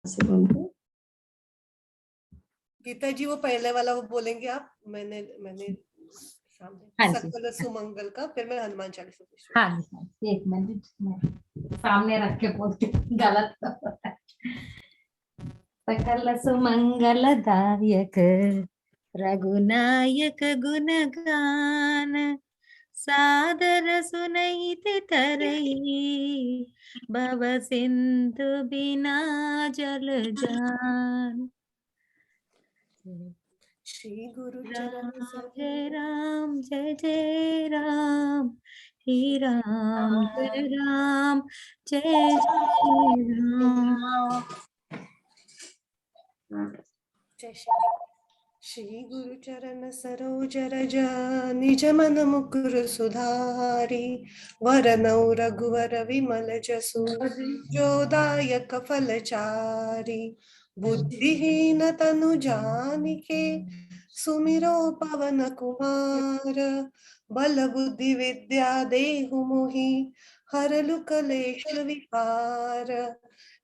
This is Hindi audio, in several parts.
से बोलते। गीता जी वो पहले वाला वो बोलेंगे आप। मैंने मैंने सामने हाँ जी, सकल सुमंगल का, फिर मैं हनुमान चालीसा की शुरू। हाँ जी, हाँ जी, एक मिनट मैं सामने रख के बोलती हूँ, गलत तो होता है। सकल सुमंगलदायक रघुनायक गुणगान सादर सुनैति तरई भव सिंधु बिना जल जान। श्री गुरु चरण राम जय सरोज। राम जय जय राम, श्री राम जय राम जय जय राम। जय श्री गुरु चरण सरोज रज निज मन मुकुर सुधारी वरनौ रघुवर विमल जसु जो दायक फलचारी बुद्धिहीन तनु जानिके सुमिरो पवन कुमार बल बुद्धि विद्या देहु मोहि हरलु कलेश विकार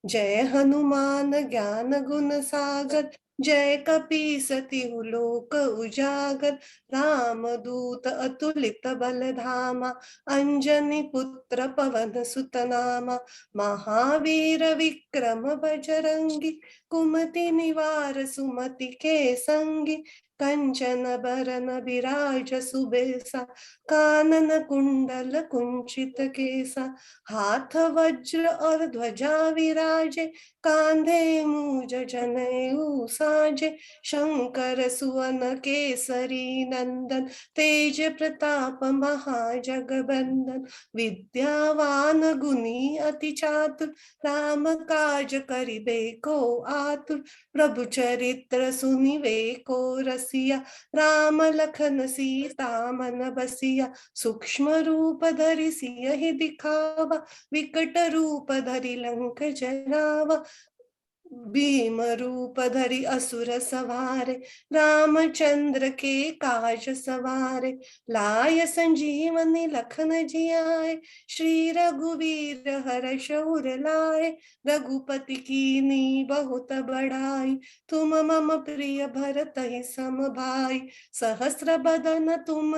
जय हनुमान ज्ञान गुण सागर जय कपी सतिहु लोक उजागर राम दूत अतुलित बल धामा अंजनी पुत्र पवन सुत नामा महावीर विक्रम बजरंगी कुमति निवार सुमति के संगी कंचन बरन विराज सुबेसा कानन कुंडल कुंचित केसा हाथ वज्र और ध्वजा विराजे कांधे मूज जनेऊ साजे शंकर सुवन केसरी नंदन तेज प्रताप महाजगबंदन विद्यावान गुणी अति चातुर राम काज करिबे को आतुर प्रभु चरित्र सुनिबे को रसिया राम लखन सीता मन बसिया सूक्ष्म रूप धरि सियहि दिखावा विकट रूप धरि लंक जरावा भीम रूप धरि असुर सवारे रामचंद्र के काज सवारे लाय संजीवनी लखन जियाए श्री रघुवीर हर्ष उर लाए रघुपति कीनी बहुत बड़ाई तुम मम प्रिय भरत ही सम भाई सहस्र बदन तुम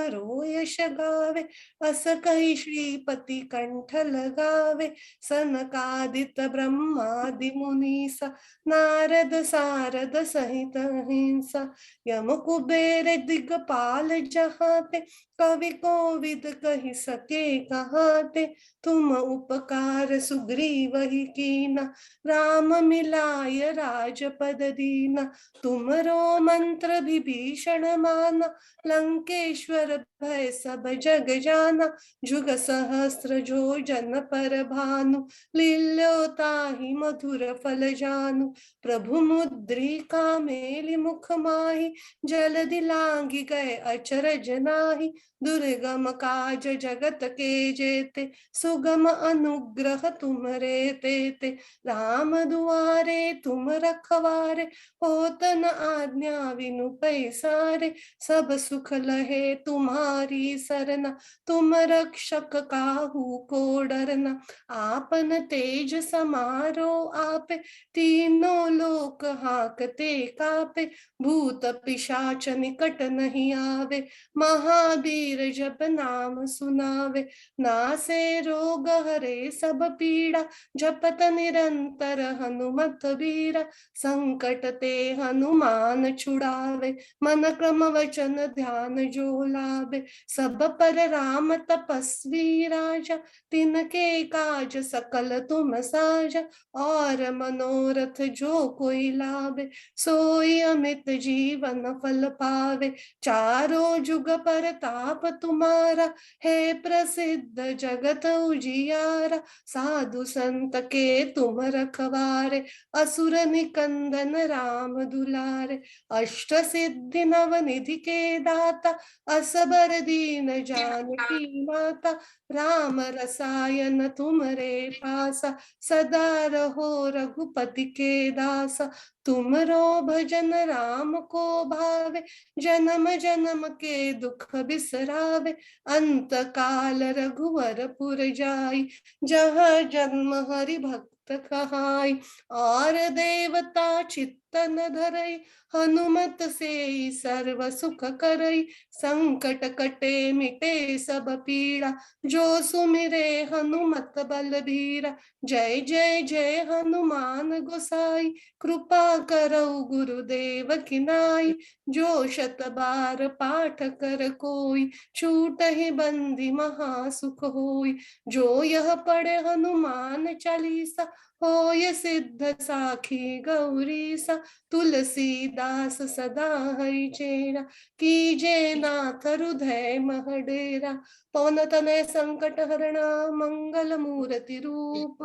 यश गावे अस कहि श्रीपति कंठ लगावे सनकादित ब्रह्मादि मुनीसा नारद सारद सहित अहिंसा यम कुबेर दिगपाल जहाते कवि कोविद कहि सके कहाते तुम उपकार सुग्रीव ही कीना राम मिलाय राजपद दीना तुमरो मंत्र विभीषण माना लंकेश्वर भय सब जग जाना जुग सहस्त्र जो जन पर भानु लील्योताहि मधुर फल जानु प्रभु मुद्रिका मेलि मुख माहि जलधि लांघि गए अचरज नाही दुर्गम काज जगत के जेते सुगम अनुग्रह तुम्हरे तेते राम दुआरे तुम रखवारे होत न आज्ञा बिनु पैसारे सब सुख लहे तुम्हारी सरना तुम रक्षक काहू को डरना आपन तेज समारो आपे तीनों लोक हाकते कापे भूत पिशाच निकट नहीं आवे महावीर जब नाम सुनावे नासे रोग हरे सब पीड़ा जपत निरंतर हनुमत बीरा संकट ते हनुमान छुड़ावे मन क्रम वचन ध्यान जो लावे सब पर राम तपस्वी राजा तिनके काज सकल तुम साजा और मनोरथ जो कोई लावे सोई अमित जीवन फल पावे चारों जुग पर ताप तुम्हारा है प्रसिद्ध जगत उजियारा साधु संत के तुम रखवारे असुर निकंदन राम दुलारे अष्ट सिद्धि नव निधि के दाता असबर दीन जानकी माता राम रसायन तुमरे पासा सदा रहो रघुपति के दासा तुमरो भजन राम को भावे जन्म जन्म के दुख बिसरावे अंत काल रघुवर पुर जाई जहाँ जन्म हरि भक्त कहाई। और देवता चित्तन धरई, हनुमत से सर्व सुख करई। संकट कटे मिटे सब पीड़ा, जो सुमिरे हनुमत बलबीरा। जय जय जय हनुमान गोसाई, कृपा करौ गुरुदेव की नाई। जो शत बार पाठ कर कोई, छूटहि बंदी महासुख होई। जो यह पढ़े हनुमान चालीसा, होय सिद्ध साखी गौरीसा। तुलसीदास सदा हरि चेरा, कीजे नाथ हृदय मह डेरा। पवन तनय संकट हरणा, मंगल मूर्ति रूप।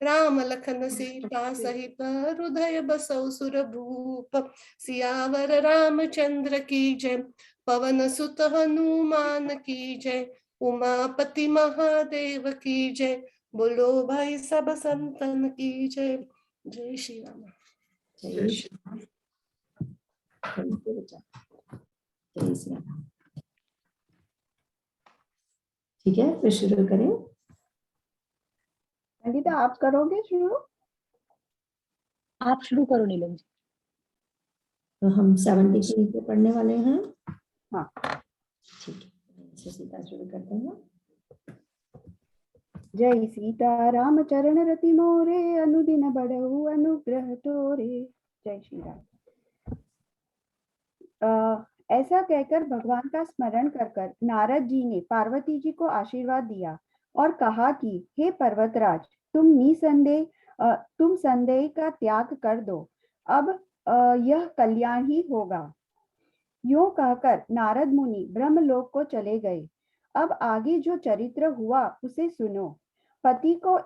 राम लखन सीता सहित, हृदय बसौ सुर भूप। सियावर रामचंद्र की जय, पवन सुत हनुमान की जय। उमापति महादेव की जय, बोलो भाई सब संतन की जय। जय श्री राम। जय श्री राम। Thank you, बेटा। जय श्री राम। ठीक है, फिर शुरू करें। संगीता आप करोगे शुरू? आप शुरू करो नीलम जी। तो हम 70 के नीचे पढ़ने वाले हैं। हाँ। ठीक है, सीता शुरू करते हैं। जय सीता राम चरण रति मोरे, अनुदिन बढ़ऊ अनुग्रह तोरे। जय श्री राम। ऐसा कहकर भगवान का स्मरण कर कर नारद जी ने पार्वती जी को आशीर्वाद दिया और कहा कि हे पर्वतराज, तुम संदेह का त्याग कर दो, अब यह कल्याण ही होगा। यूं कहकर नारद मुनि ब्रह्मलोक को चले गए। अब आगे जो चरित्र हुआ उसे सुनो। पति को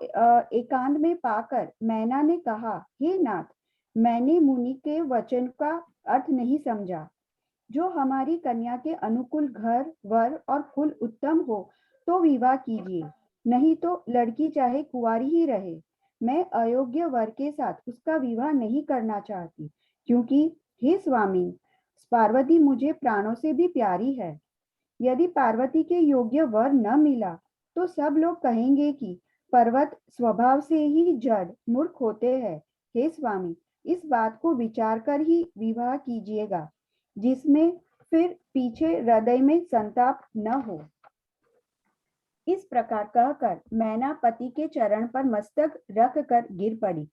एकांत में पाकर मैना ने कहा, हे नाथ, मैंने मुनि के वचन का अर्थ नहीं समझा। जो हमारी कन्या के अनुकूल घर वर और कुल उत्तम हो तो विवाह कीजिए, नहीं तो लड़की चाहे कुंवारी ही रहे। मैं अयोग्य वर के साथ उसका विवाह नहीं करना चाहती, क्योंकि हे स्वामी, पार्वती मुझे प्राणों से भी प्यारी है। यदि पार्वती के योग्य वर न मिला तो सब लोग कहेंगे कि पर्वत स्वभाव से ही जड़ मूर्ख होते हैं। हे स्वामी, इस बात को विचार कर ही विवाह कीजिएगा, जिसमें फिर पीछे हृदय में संताप न हो। इस प्रकार कहकर मैना पति के चरण पर मस्तक रख कर गिर पड़ी।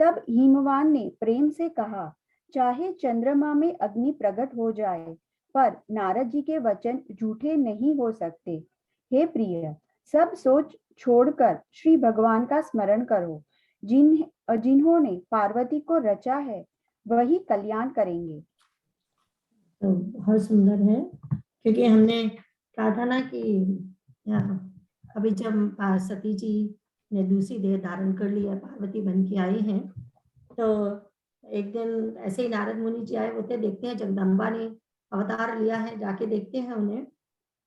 तब हिमवान ने प्रेम से कहा, चाहे चंद्रमा में अग्नि प्रकट हो जाए, पर नारद जी के वचन झूठे नहीं हो सकते। हे प्रिय, सब सोच छोड़कर श्री भगवान का स्मरण करो। जिन्होंने पार्वती को रचा है वही कल्याण करेंगे। तो बहुत सुंदर है, क्योंकि हमने कहा था ना कि अभी जब सती जी ने दूसरी देह धारण कर लिया, पार्वती बन के आई हैं, तो एक दिन ऐसे ही नारद मुनि जी आए होते, देखते हैं जगदम्बा ने अवतार लिया है, जाके देखते हैं उन्हें।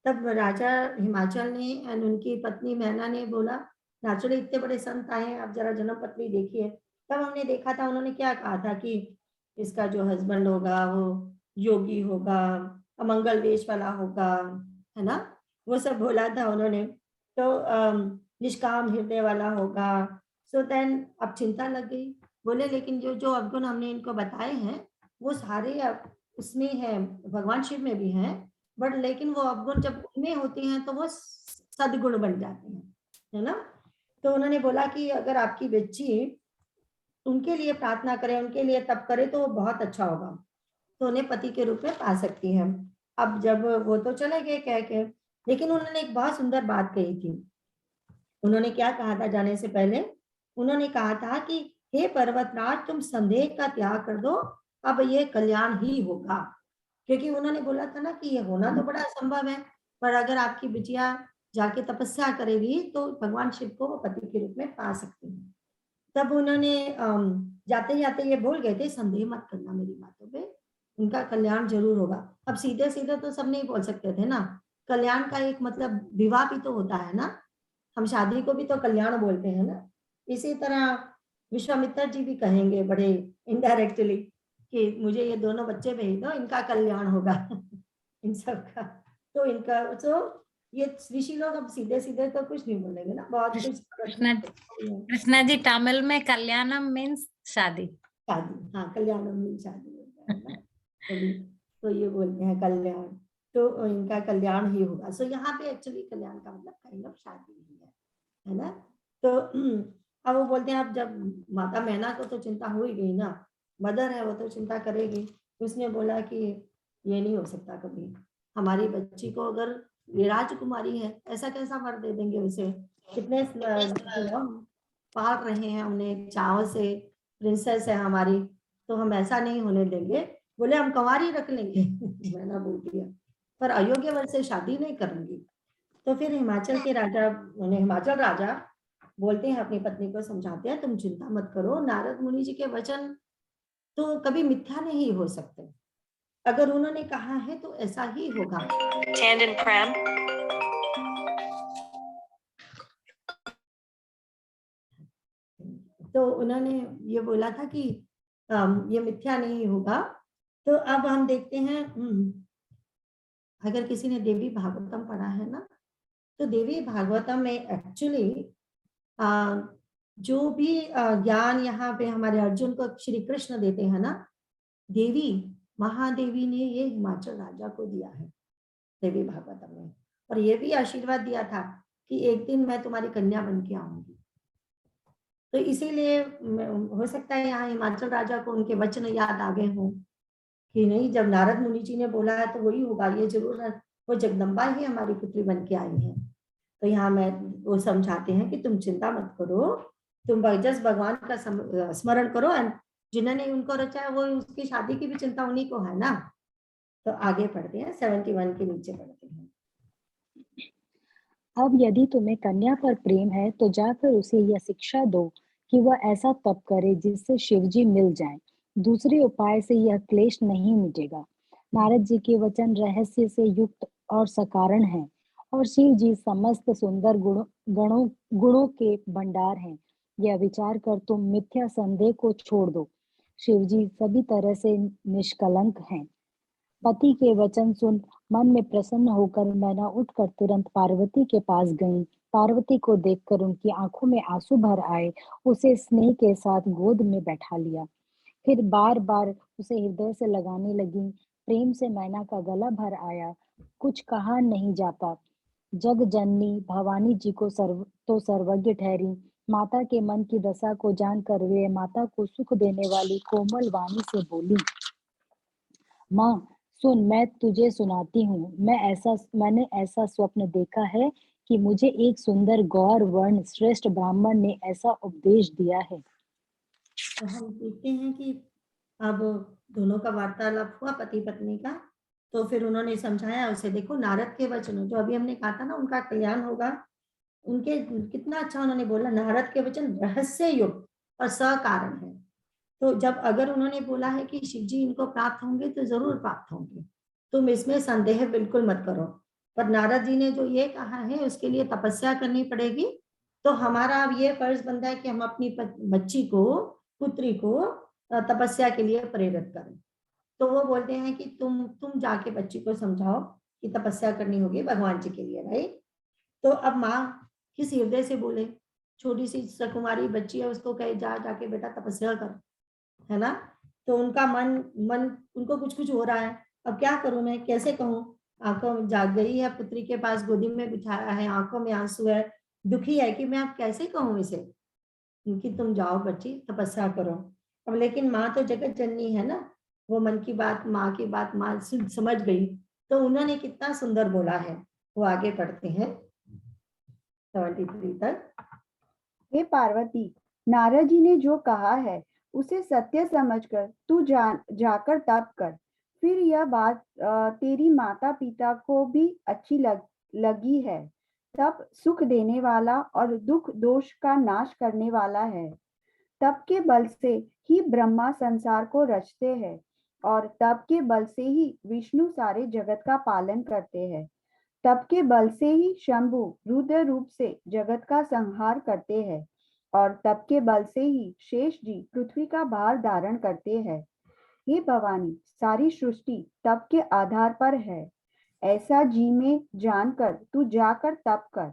तब राजा हिमाचल ने और उनकी पत्नी मैना ने बोला, नाचुड़े इतने बड़े संत आए हैं, आप जरा जन्म पत्री देखिए। तब हमने देखा था उन्होंने क्या कहा था कि इसका जो हस्बैंड होगा वो योगी होगा, अमंगल वेश वाला होगा, है ना, वो सब बोला था उन्होंने। तो निष्काम हृदय वाला होगा। सो देन अब चिंता लग गई। बोले लेकिन जो जो अवगुण हमने इनको बताए हैं वो सारे उसमें है, भगवान शिव में भी हैं, बट लेकिन वो अवगुण जब उनमें होते हैं तो वो सदगुण बन जाते हैं, है ना। तो उन्होंने बोला कि अगर आपकी बच्ची उनके लिए प्रार्थना करे, उनके लिए तप करे तो वो बहुत अच्छा होगा, तो उन्हें पति के रूप में पा सकती है। अब जब वो तो चले गए कह के, लेकिन उन्होंने एक बहुत सुंदर बात कही थी। उन्होंने क्या कहा था जाने से पहले? उन्होंने कहा था कि हे पर्वतराज, तुम संदेह का त्याग कर दो, अब ये कल्याण ही होगा। क्योंकि उन्होंने बोला था ना कि ये होना तो बड़ा असंभव है, पर अगर आपकी बिटिया जाके तपस्या करेगी तो भगवान शिव को वो पति के रूप में पा सकती है। तब उन्होंने जाते जाते ये बोल गए थे, संदेह मत करना मेरी बातों पे, उनका कल्याण जरूर होगा। अब सीधे सीधे तो सब नहीं बोल सकते थे ना, कल्याण का एक मतलब विवाह भी तो होता है ना, हम शादी को भी तो कल्याण बोलते हैं ना। इसी तरह विश्वामित्र जी भी कहेंगे बड़े इनडायरेक्टली कि मुझे ये दोनों बच्चे भेज दो, इनका कल्याण होगा इन सब का। तो इनका तो ये ऋषि लोग अब सीधे सीधे तो कुछ नहीं बोलेंगे ना, बहुत कुछ कृष्णा जी तमिल में कल्याणम मीन्स शादी। शादी, हाँ कल्याणम मीन शादी होता है ना। तो ये बोलते हैं कल्याण, तो इनका कल्याण ही होगा। सो यहाँ पे एक्चुअली कल्याण का मतलब काइंड ऑफ शादी ही है ना। तो अब वो बोलते हैं अब जब माता मैना को तो चिंता हो ही गई ना, मदर है वो तो चिंता करेगी। उसने बोला कि ये नहीं हो सकता कभी, हमारी बच्ची को अगर ये राजकुमारी है ऐसा कैसा वर दे देंगे उसे, कितने पाल रहे हैं उन्हें चाव से, प्रिंसेस है हमारी, तो हम ऐसा नहीं होने देंगे। बोले हम कंवारी रख लेंगे मैंने बोल दिया, पर अयोग्य वर से शादी नहीं करूंगी। तो फिर हिमाचल के राजा, हिमाचल राजा बोलते हैं अपनी पत्नी को, समझाते हैं तुम चिंता मत करो, नारद मुनि जी के वचन तो कभी मिथ्या नहीं हो सकते, अगर उन्होंने कहा है तो ऐसा ही होगा। तो उन्होंने ये बोला था कि ये मिथ्या नहीं होगा। तो अब हम देखते हैं, अगर किसी ने देवी भागवतम पढ़ा है ना, तो देवी भागवतम में एक्चुअली जो भी ज्ञान यहाँ पे हमारे अर्जुन को श्री कृष्ण देते हैं ना, देवी महादेवी ने ये हिमाचल राजा को दिया है देवी भागवतम में, और ये भी आशीर्वाद दिया था कि एक दिन मैं तुम्हारी कन्या बन के आऊंगी। तो इसीलिए हो सकता है यहाँ हिमाचल राजा को उनके वचन याद आ गए हों कि नहीं, जब नारद मुनि जी ने बोला है तो वही होगा, ये जरूर है, वो जगदम्बा ही हमारी पुत्री बन के आई है। तो यहाँ मैं वो समझाते हैं कि तुम चिंता मत करो, तुम जस्ट भगवान का स्मरण करो, एंड जिन्होंने उनको रचा है वो उसकी शादी की भी चिंता उन्हीं को है ना। तो आगे पढ़ते हैं, 71 के नीचे पढ़ते हैं। अब यदि तुम्हें कन्या पर प्रेम है तो जाकर उसे यह शिक्षा दो कि वह ऐसा तप करे जिससे शिवजी मिल जाएं। दूसरे उपाय से यह क्लेश नहीं मिटेगा। नारद जी के वचन रहस्य से युक्त और सकारण हैं, और शिव जी समस्त सुंदर गुणों के भंडार हैं। यह विचार कर तुम मिथ्या संदेह को छोड़ दो। शिव जी सभी तरह से निष्कलंक हैं। पति के वचन सुन मन में प्रसन्न होकर मैना उठकर तुरंत पार्वती के पास गई। पार्वती को देखकर उनकी आंखों में आंसू भर आए। उसे स्नेह के साथ गोद में बैठा लिया, फिर बार बार उसे हृदय से लगाने लगी। प्रेम से मैना का गला भर आया। कुछ कहा नहीं जाता। जग जननी भवानी जी को सर्वज्ञ ठहरी। माता के मन की दशा को जानकर वे माता को सुख देने वाली कोमल वाणी से बोली, माँ सुन, मैं तुझे सुनाती हूँ। मैंने ऐसा स्वप्न देखा है कि मुझे एक सुंदर गौर वर्ण श्रेष्ठ ब्राह्मण ने ऐसा उपदेश दिया है। तो हम देखते हैं कि अब दोनों का वार्तालाप हुआ पति पत्नी का, तो फिर उन्होंने समझाया उसे, देखो नारद के वचन जो अभी हमने कहा था ना उनका कल्याण होगा, उनके कितना अच्छा उन्होंने बोला, नारद के वचन रहस्य युक्त और सकारण है। तो जब अगर उन्होंने बोला है कि शिव जी इनको प्राप्त होंगे तो जरूर प्राप्त होंगे, तुम इसमें संदेह बिल्कुल मत करो। पर नारद जी ने जो ये कहा है उसके लिए तपस्या करनी पड़ेगी। तो हमारा अब ये फर्ज बनता है कि हम अपनी बच्ची को, पुत्री को तपस्या के लिए प्रेरित करें। तो वो बोलते हैं कि तुम जाके बच्ची को समझाओ कि तपस्या करनी होगी भगवान जी के लिए, राइट। तो अब माँ किस हृदय से बोले, छोटी सी सकुमारी बच्ची है, उसको कहे जाके बेटा तपस्या कर, है ना। तो उनका मन उनको कुछ हो रहा है, अब क्या करूं मैं, कैसे कहूं। आंखों में जाग गई है, पुत्री के पास गोदी में बिठाया है, आंखों में आंसू है, दुखी है कि मैं अब कैसे कहूं इसे कि तुम जाओ बच्ची तपस्या करो। अब लेकिन माँ तो जगत जननी है ना, वो मन की बात, माँ की बात माँ समझ गई। तो उन्होंने कितना सुंदर बोला है, वो आगे पढ़ते हैं 73 तक। हे पार्वती, नारद जी ने जो कहा है उसे सत्य समझकर तू जाकर तप कर। फिर यह बात तेरी माता पिता को भी अच्छी लगी है। तप सुख देने वाला और दुख दोष का नाश करने वाला है। तप के बल से ही ब्रह्मा संसार को रचते हैं, और तप के बल से ही विष्णु सारे जगत का पालन करते हैं। तप के बल से ही शंभु रुद्र रूप से जगत का संहार करते हैं, और तप के बल से ही शेष जी पृथ्वी का भार धारण करते हैं। हे भवानी, सारी सृष्टि तप के आधार पर है। ऐसा जी में जानकर तू जाकर तप कर।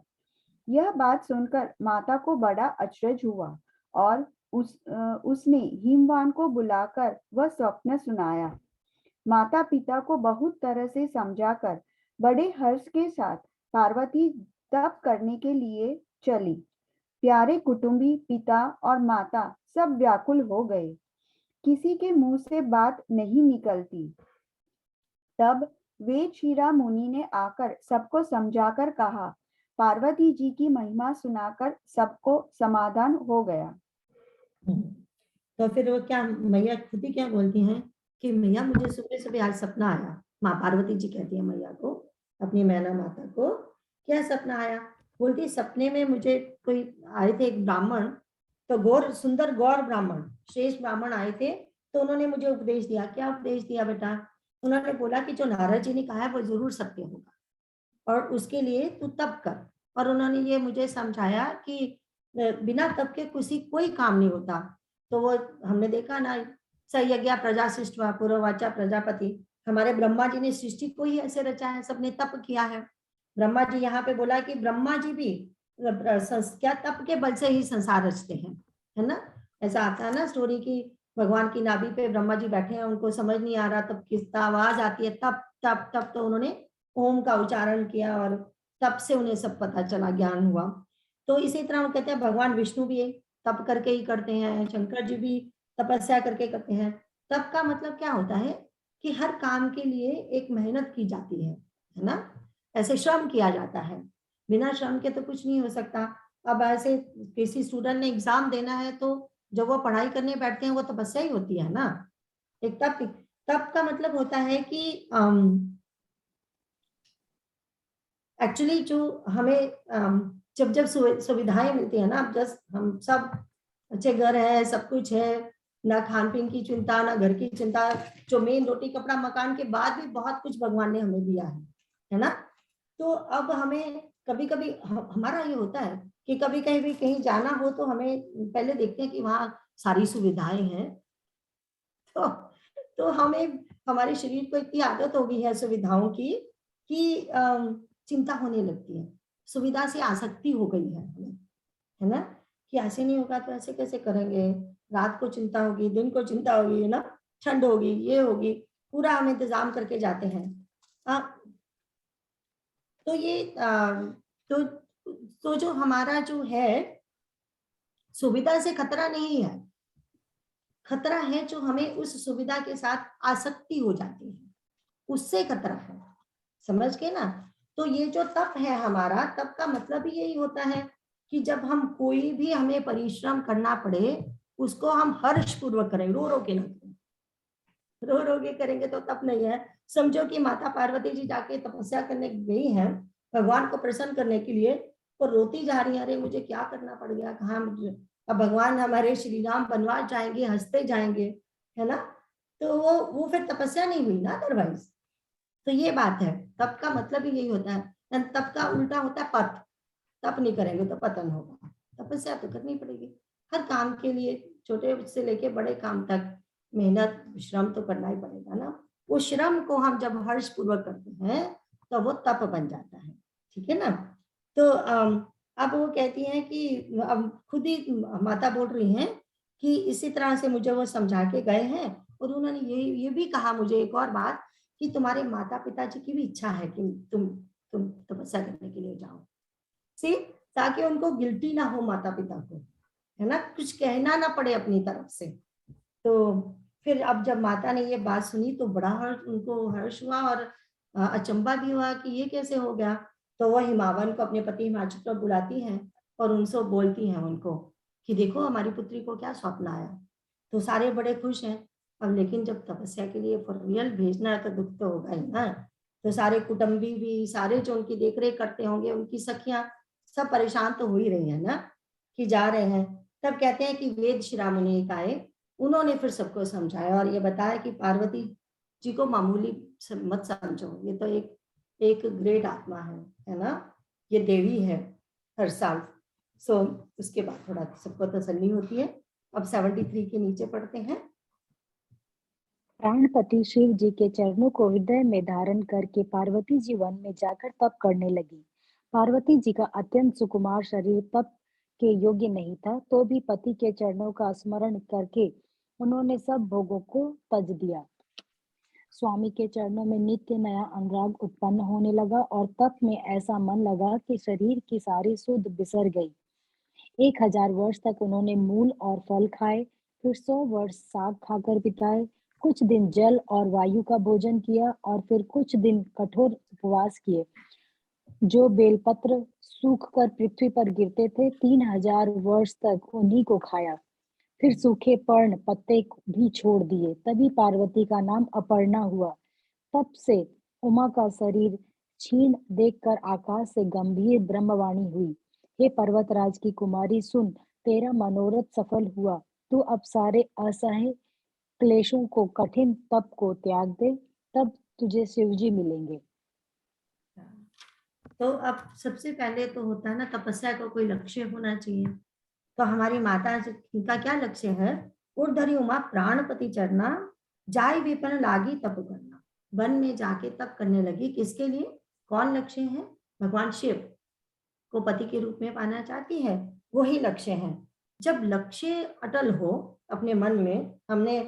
यह बात सुनकर माता को बड़ा अचरज हुआ और उसने हिमवान को बुलाकर वह स्वप्न सुनाया। माता पिता को बहुत तरह से समझाकर बड़े हर्ष के साथ पार्वती तप करने के लिए चली। प्यारे कुटुंबी पिता और माता सब व्याकुल हो गए, किसी के मुंह से बात नहीं निकलती। तब वेद शिरा मुनि ने आकर सबको समझाकर कहा। पार्वती जी की महिमा सुनाकर सबको समाधान हो गया। तो फिर वो क्या, मैया खुद ही क्या बोलती हैं कि मैया मुझे सुबह सुबह आज सपना आया। माँ पार्वती जी कहती है मैया को, अपनी मैना माता को, क्या सपना आया? बोलती सपने में मुझे कोई आए थे, एक ब्राह्मण, तो गौर सुंदर गौर ब्राह्मण, श्रेष्ठ ब्राह्मण आए थे। तो उन्होंने मुझे उपदेश दिया। क्या उपदेश दिया बेटा? उन्होंने बोला कि जो नारद जी ने कहा है वो जरूर सत्य होगा और उसके लिए तू तप कर। और उन्होंने ये मुझे समझाया कि बिना तप के कोई काम नहीं होता। तो वो हमने देखा ना, सयज्ञा प्रजा सृष्टवा पुरोवाचा प्रजापति, हमारे ब्रह्मा जी ने सृष्टि को ही ऐसे रचा है, सबने तप किया है। ब्रह्मा जी यहाँ पे बोला कि ब्रह्मा जी भी क्या तप के बल से ही संसार रचते हैं, है ना। ऐसा आता है ना स्टोरी की, भगवान की नाभि पे ब्रह्मा जी बैठे हैं, उनको समझ नहीं आ रहा, तब किस आवाज आती है तप तप तप, तो उन्होंने ओम का उच्चारण किया और तब से उन्हें सब पता चला, ज्ञान हुआ। तो इसी तरह वो कहते हैं भगवान विष्णु भी तप करके ही करते हैं, शंकर जी भी तपस्या करके करते हैं। तप का मतलब क्या होता है कि हर काम के लिए एक मेहनत की जाती है ना, ऐसे श्रम किया जाता है। बिना श्रम के तो कुछ नहीं हो सकता। अब ऐसे किसी स्टूडेंट ने एग्जाम देना है तो जब वो पढ़ाई करने बैठते हैं वो तपस्या ही होती है ना। एक तप का मतलब होता है कि एक्चुअली जो हमें जब सुविधाएं मिलती है ना, अब जस्ट हम सब अच्छे घर है, सब कुछ है, ना खान पीन की चिंता, ना घर की चिंता, जो मेन रोटी कपड़ा मकान के बाद भी बहुत कुछ भगवान ने हमें दिया है ना। तो अब हमें कभी कभी हमारा ये होता है कि कभी कहीं भी कहीं जाना हो तो हमें पहले देखते हैं कि वहाँ सारी सुविधाएं हैं। तो हमें, हमारे शरीर को इतनी आदत हो गई है सुविधाओं की कि चिंता होने लगती है, सुविधा से आसक्ति हो गई है हमें, है ना, कि ऐसे नहीं होगा तो ऐसे कैसे करेंगे, रात को चिंता होगी, दिन को चिंता होगी, है ना, ठंड होगी, ये होगी, पूरा हम इंतजाम करके जाते हैं। तो ये तो जो हमारा जो है सुविधा से खतरा नहीं है, खतरा है जो हमें उस सुविधा के साथ आसक्ति हो जाती है, उससे खतरा है, समझ गए ना। तो ये जो तप है हमारा, तप का मतलब ही यही होता है कि जब हम कोई भी हमें परिश्रम करना पड़े उसको हम हर्ष पूर्वक करें, रो रो के ना करें। रो रो के करेंगे तो तप नहीं है। समझो कि माता पार्वती जी जाके तपस्या करने गई हैं भगवान को प्रसन्न करने के लिए, और रोती जा रही है, अरे मुझे क्या करना पड़ गया, कहाँ अब भगवान हमारे श्री राम बनवास जाएंगे, हंसते जाएंगे, है ना। तो वो फिर तपस्या नहीं हुई ना अदरवाइज। तो ये बात है, तप का मतलब ही यही होता है। तप का उल्टा होता है पत, तप नहीं करेंगे तो पतन होगा। तपस्या तो करनी पड़ेगी हर काम के लिए, छोटे से लेके बड़े काम तक मेहनत श्रम तो करना ही पड़ेगा ना। वो श्रम को हम जब हर्ष पूर्वक करते हैं तो वो तप बन जाता है, ठीक है ना। तो अब वो कहती हैं कि अब खुद ही माता बोल रही हैं कि इसी तरह से मुझे वो समझा के गए हैं, और उन्होंने ये भी कहा मुझे एक और बात कि तुम्हारे माता पिता जी की भी इच्छा है कि तुम तपस्या करने के लिए जाओ, सी, ताकि उनको गिल्टी ना हो माता पिता को, है ना, कुछ कहना ना पड़े अपनी तरफ से। तो फिर अब जब माता ने ये बात सुनी तो बड़ा उनको हर्ष हुआ और अचंबा भी हुआ कि ये कैसे हो गया। तो वह हिमावन को, अपने पति हिमाचल को बुलाती हैं और उनसे बोलती हैं उनको कि देखो हमारी पुत्री को क्या स्वप्न आया। तो सारे बड़े खुश हैं। अब लेकिन जब तपस्या के लिए फॉर रियल भेजना है तो दुख तो होगा ही ना। तो सारे कुटुंबी भी, सारे जो उनकी देखरेख करते होंगे, उनकी सखियां सब परेशान तो हो ही रही है ना कि जा रहे हैं। तब कहते हैं कि वेद शिरोमणि आए, उन्होंने फिर सबको समझाया और ये बताया कि पार्वती जी को मामूली मत समझो, ये तो एक ग्रेट आत्मा है ना, ये देवी है हर साल। सो उसके बाद थोड़ा सबको तसल्ली होती है। अब 73 के नीचे पढ़ते हैं। प्राणपति शिव जी के चरणों को हृदय में धारण करके पार्वती जी वन में जाकर तप करने लगी। पार्वती जी का अत्यंत सुकुमार शरीर तप के योग्य नहीं था, तो भी पति के चरणों का स्मरण करके उन्होंने सब भोगों को तज दिया। स्वामी के चरणों में नित्य नया अनुराग उत्पन्न होने लगा और तप में ऐसा मन लगा कि शरीर की सारी सुध बिसर गई। 1000 वर्ष तक उन्होंने मूल और फल खाए, फिर 100 वर्ष साग खाकर बिताए, कुछ दिन जल और वायु का भोजन किया और फिर कुछ दिन कठोर उपवास किए। जो बेलपत्र सूख कर पृथ्वी पर गिरते थे, 3000 वर्ष तक उन्हीं को खाया। फिर सूखे पर्ण पत्ते भी छोड़ दिए। तभी पार्वती का नाम अपर्णा हुआ। तब से उमा का शरीर क्षीण देखकर आकाश से गंभीर ब्रह्मवाणी हुई, हे पर्वतराज की कुमारी, सुन, तेरा मनोरथ सफल हुआ। तू अब सारे असह्य क्लेशों को, कठिन तप को त्याग दे, तब तुझे शिवजी मिलेंगे। तो अब सबसे पहले तो होता है ना, तपस्या का कोई लक्ष्य होना चाहिए। तो हमारी माता का क्या लक्ष्य है? उर्धरी उमा प्राणपति चरना, जाय विपन लागी तप करना। वन में जाके तप करने लगी। किसके लिए? कौन लक्ष्य है? भगवान शिव को पति के रूप में पाना चाहती है, वही लक्ष्य है। जब लक्ष्य अटल हो अपने मन में, हमने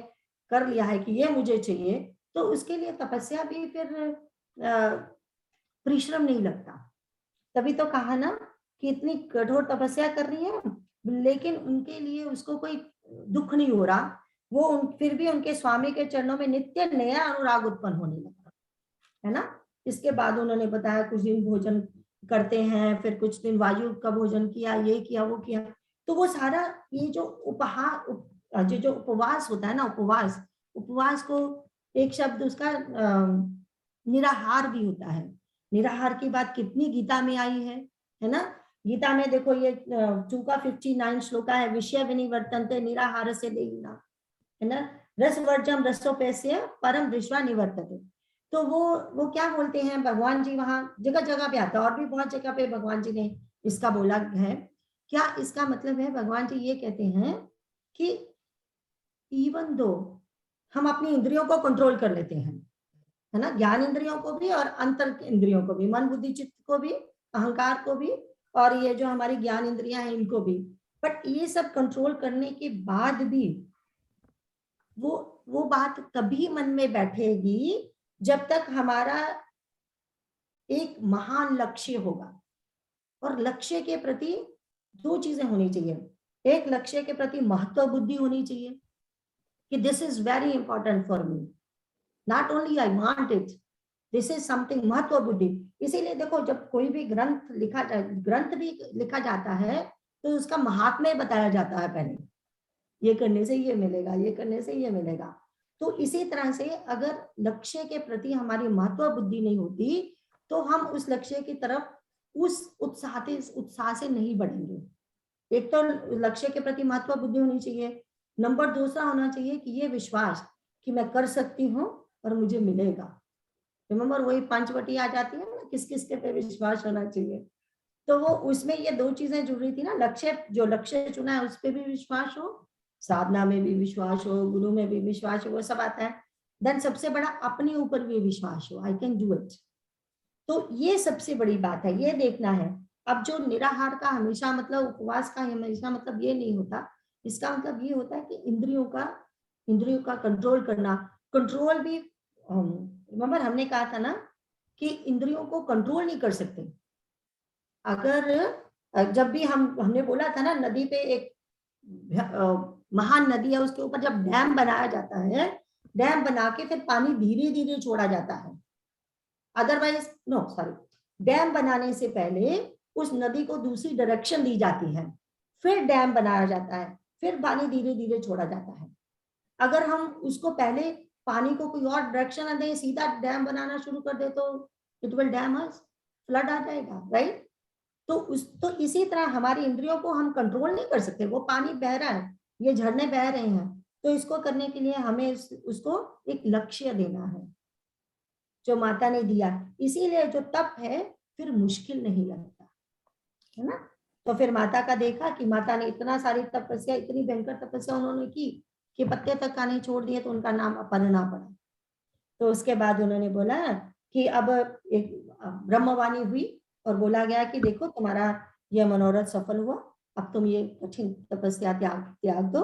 कर लिया है कि ये मुझे चाहिए, तो उसके लिए तपस्या भी फिर परिश्रम नहीं लगता। तभी तो कहा ना कि इतनी कठोर तपस्या कर रही है, लेकिन उनके लिए उसको कोई दुख नहीं हो रहा। वो फिर भी उनके स्वामी के चरणों में नित्य नया अनुराग उत्पन्न होने लगा, है ना। इसके बाद उन्होंने बताया कुछ दिन भोजन करते हैं, फिर कुछ दिन वायु का भोजन किया, ये किया, वो किया। तो वो सारा ये जो जो उपवास होता है ना, उपवास को एक शब्द उसका निराहार भी होता है। निराहार की बात कितनी गीता में आई है ना। गीता में देखो ये 259 श्लोका है, विषय विनिवर्तन्ते निराहार से देहिना, है ना। रस वर्जम रसोपेस्य परम दृष्टवा निवर्तते। तो वो क्या बोलते हैं भगवान जी, वहां जगह जगह पे आता है, और भी बहुत जगह पे भगवान जी ने इसका बोला है। क्या इसका मतलब है? भगवान जी ये कहते हैं कि इवन दो हम अपनी इंद्रियों को कंट्रोल कर लेते हैं, है ना, ज्ञान इंद्रियों को भी और अंतर इंद्रियों को भी, मन बुद्धि चित्त को भी, अहंकार को भी, और ये जो हमारी ज्ञान इंद्रियां हैं इनको भी। बट ये सब कंट्रोल करने के बाद भी वो बात तभी मन में बैठेगी जब तक हमारा एक महान लक्ष्य होगा। और लक्ष्य के प्रति दो चीजें होनी चाहिए। एक, लक्ष्य के प्रति महत्व बुद्धि होनी चाहिए कि this is very important for me, not only I want it, this is something, महत्व बुद्धि। इसीलिए देखो जब कोई भी ग्रंथ भी लिखा जाता है तो उसका महात्म्य बताया जाता है पहले, ये करने से ये मिलेगा, ये करने से ये मिलेगा। तो इसी तरह से अगर लक्ष्य के प्रति हमारी महत्व बुद्धि नहीं होती तो हम उस लक्ष्य की तरफ उस उत्साह से नहीं बढ़ेंगे। एक तो लक्ष्य के प्रति महत्व बुद्धि होनी चाहिए, नंबर दूसरा होना चाहिए कि ये विश्वास कि मैं कर सकती हूँ और मुझे मिलेगा। रिमेंबर वही पंचवटी आ जाती है ना, किस किस के पे विश्वास होना चाहिए। तो वो उसमें ये दो चीजें जुड़ी थी ना, जो लक्ष्य चुना है उस पर भी विश्वास हो, साधना में भी विश्वास हो, गुरु में भी विश्वास हो, वो सब आता है। देन सबसे बड़ा अपने ऊपर भी विश्वास हो, आई कैन डू इट। तो ये सबसे बड़ी बात है, ये देखना है। अब जो निराहार का हमेशा मतलब, उपवास का हमेशा मतलब ये नहीं होता, इसका मतलब ये होता है कि इंद्रियों का कंट्रोल करना। कंट्रोल भी रिमेंबर हमने कहा था ना कि इंद्रियों को कंट्रोल नहीं कर सकते। अगर जब भी हमने बोला था ना, नदी पे एक महान नदी है, उसके ऊपर जब डैम बनाया जाता है, डैम बना के फिर पानी धीरे धीरे छोड़ा जाता है। अदरवाइज डैम बनाने से पहले उस नदी को दूसरी डायरेक्शन दी जाती है, फिर डैम बनाया जाता है, फिर पानी धीरे धीरे छोड़ा जाता है। अगर हम उसको पहले पानी को कोई और डायरेक्शन न दें, सीधा डैम बनाना शुरू कर दे तो it will dam us, flood आ जाएगा, राइट। तो इसी तरह हमारी इंद्रियों को हम कंट्रोल नहीं कर सकते। वो पानी बह रहा है, ये झरने बह रहे हैं, तो इसको करने के लिए हमें उसको एक लक्ष्य देना है जो माता ने दिया। इसीलिए जो तप है फिर मुश्किल नहीं लगता, है ना। तो फिर माता का देखा कि माता ने इतना सारी तपस्या, इतनी भयंकर तपस्या उन्होंने की कि पत्ते तक खाने छोड़ दिए तो उनका नाम अपर्णा पड़ा। तो उसके बाद उन्होंने बोला कि अब एक ब्रह्मवाणी हुई और बोला गया कि देखो तुम्हारा यह मनोरथ सफल हुआ, अब तुम ये कठिन तपस्या त्याग दो।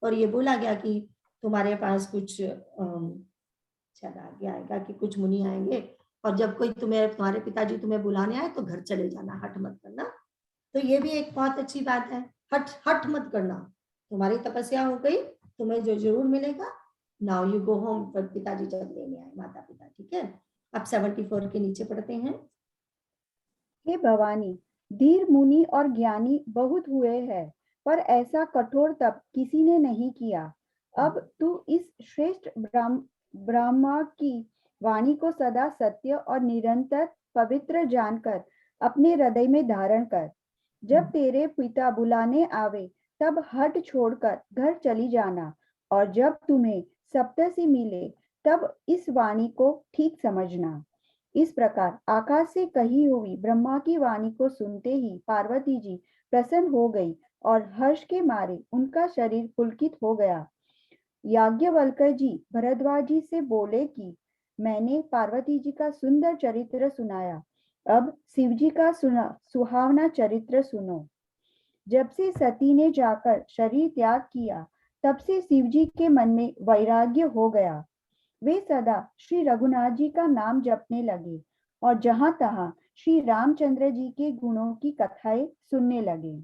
और ये बोला गया कि तुम्हारे पास कुछ शायद आगे आएगा कि कुछ मुनि आएंगे और जब कोई तुम्हारे पिताजी तुम्हें बुलाने आए तो घर चले जाना, हट मत करना। तो ये भी एक बहुत अच्छी बात है, हट मत करना। तुम्हारी तपस्या हो गई, तुम्हें जो जरूर मिलेगा। Now you go home. पर पिताजी जब लेने आए, माता पिता, ठीक है। अब 74 के नीचे पढ़ते हैं। हे भवानी, धीर मुनि और ज्ञानी बहुत हुए हैं, पर ऐसा कठोर तप किसी ने नहीं किया। अब तू इस श्रेष्ठ ब्रह्मा की वाणी को सदा सत्य और निरंतर पवित्र जानकर अपने हृदय में धारण कर। जब तेरे पिता बुलाने आवे तब हट छोड़कर घर चली जाना, और जब तुम्हें सप्तर्षि मिले तब इस वाणी को ठीक समझना। इस प्रकार आकाश से कही हुई ब्रह्मा की वाणी को सुनते ही पार्वती जी प्रसन्न हो गई और हर्ष के मारे उनका शरीर पुलकित हो गया। याज्ञवल्क्य जी भरद्वाज जी से बोले कि मैंने पार्वती जी का सुंदर चरित्र सुनाया, अब शिव जी का सुहावना चरित्र सुनो। जब से सती ने जाकर शरीर त्याग किया, तब से शिव जी के मन में वैराग्य हो गया। वे सदा श्री रघुनाथ जी का नाम जपने लगे और जहां तहां श्री रामचंद्र जी के गुणों की कथाएं सुनने लगे।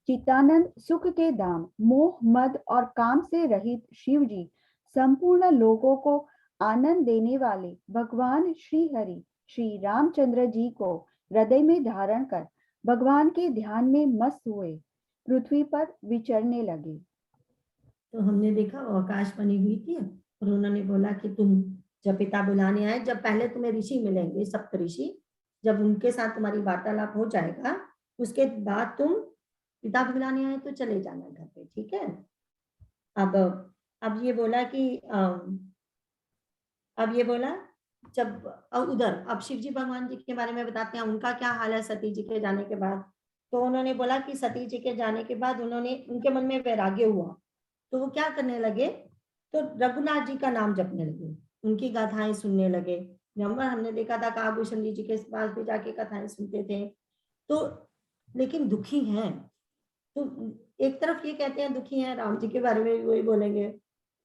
चित्तानंद सुख के धाम, मोह मद और काम से रहित शिव जी संपूर्ण लोगों को आनंद देने वाले भगवान श्री हरि श्री रामचंद्र जी को हृदय में धारण कर भगवान के ध्यान में मस्त हुए पृथ्वी पर विचरने लगे। तो हमने देखा आकाश बनी हुई थी और उन्होंने बोला कि तुम जब पिता बुलाने आए, जब पहले तुम्हें ऋषि मिलेंगे, सप्त ऋषि, जब उनके साथ तुम्हारी वार्तालाप हो जाएगा उसके बाद तुम पिता बुलाने आए तो चले जाना घर पे, ठीक है। अब ये बोला कि अब ये बोला जब उधर अब शिव जी भगवान जी के बारे में बताते हैं उनका क्या हाल है सती जी के जाने के बाद। तो उन्होंने बोला कि सती जी के जाने के बाद उनके मन में वैराग्य हुआ, तो वो क्या करने लगे, तो रघुनाथ जी का नाम जपने लगे, उनकी गाथाएं सुनने लगे। नंबर हमने देखा था काकभूषण जी के पास भी जाके कथाएं सुनते थे। तो लेकिन दुखी हैं, तो एक तरफ ये कहते हैं दुखी हैं, राम जी के बारे में भी वही बोलेंगे,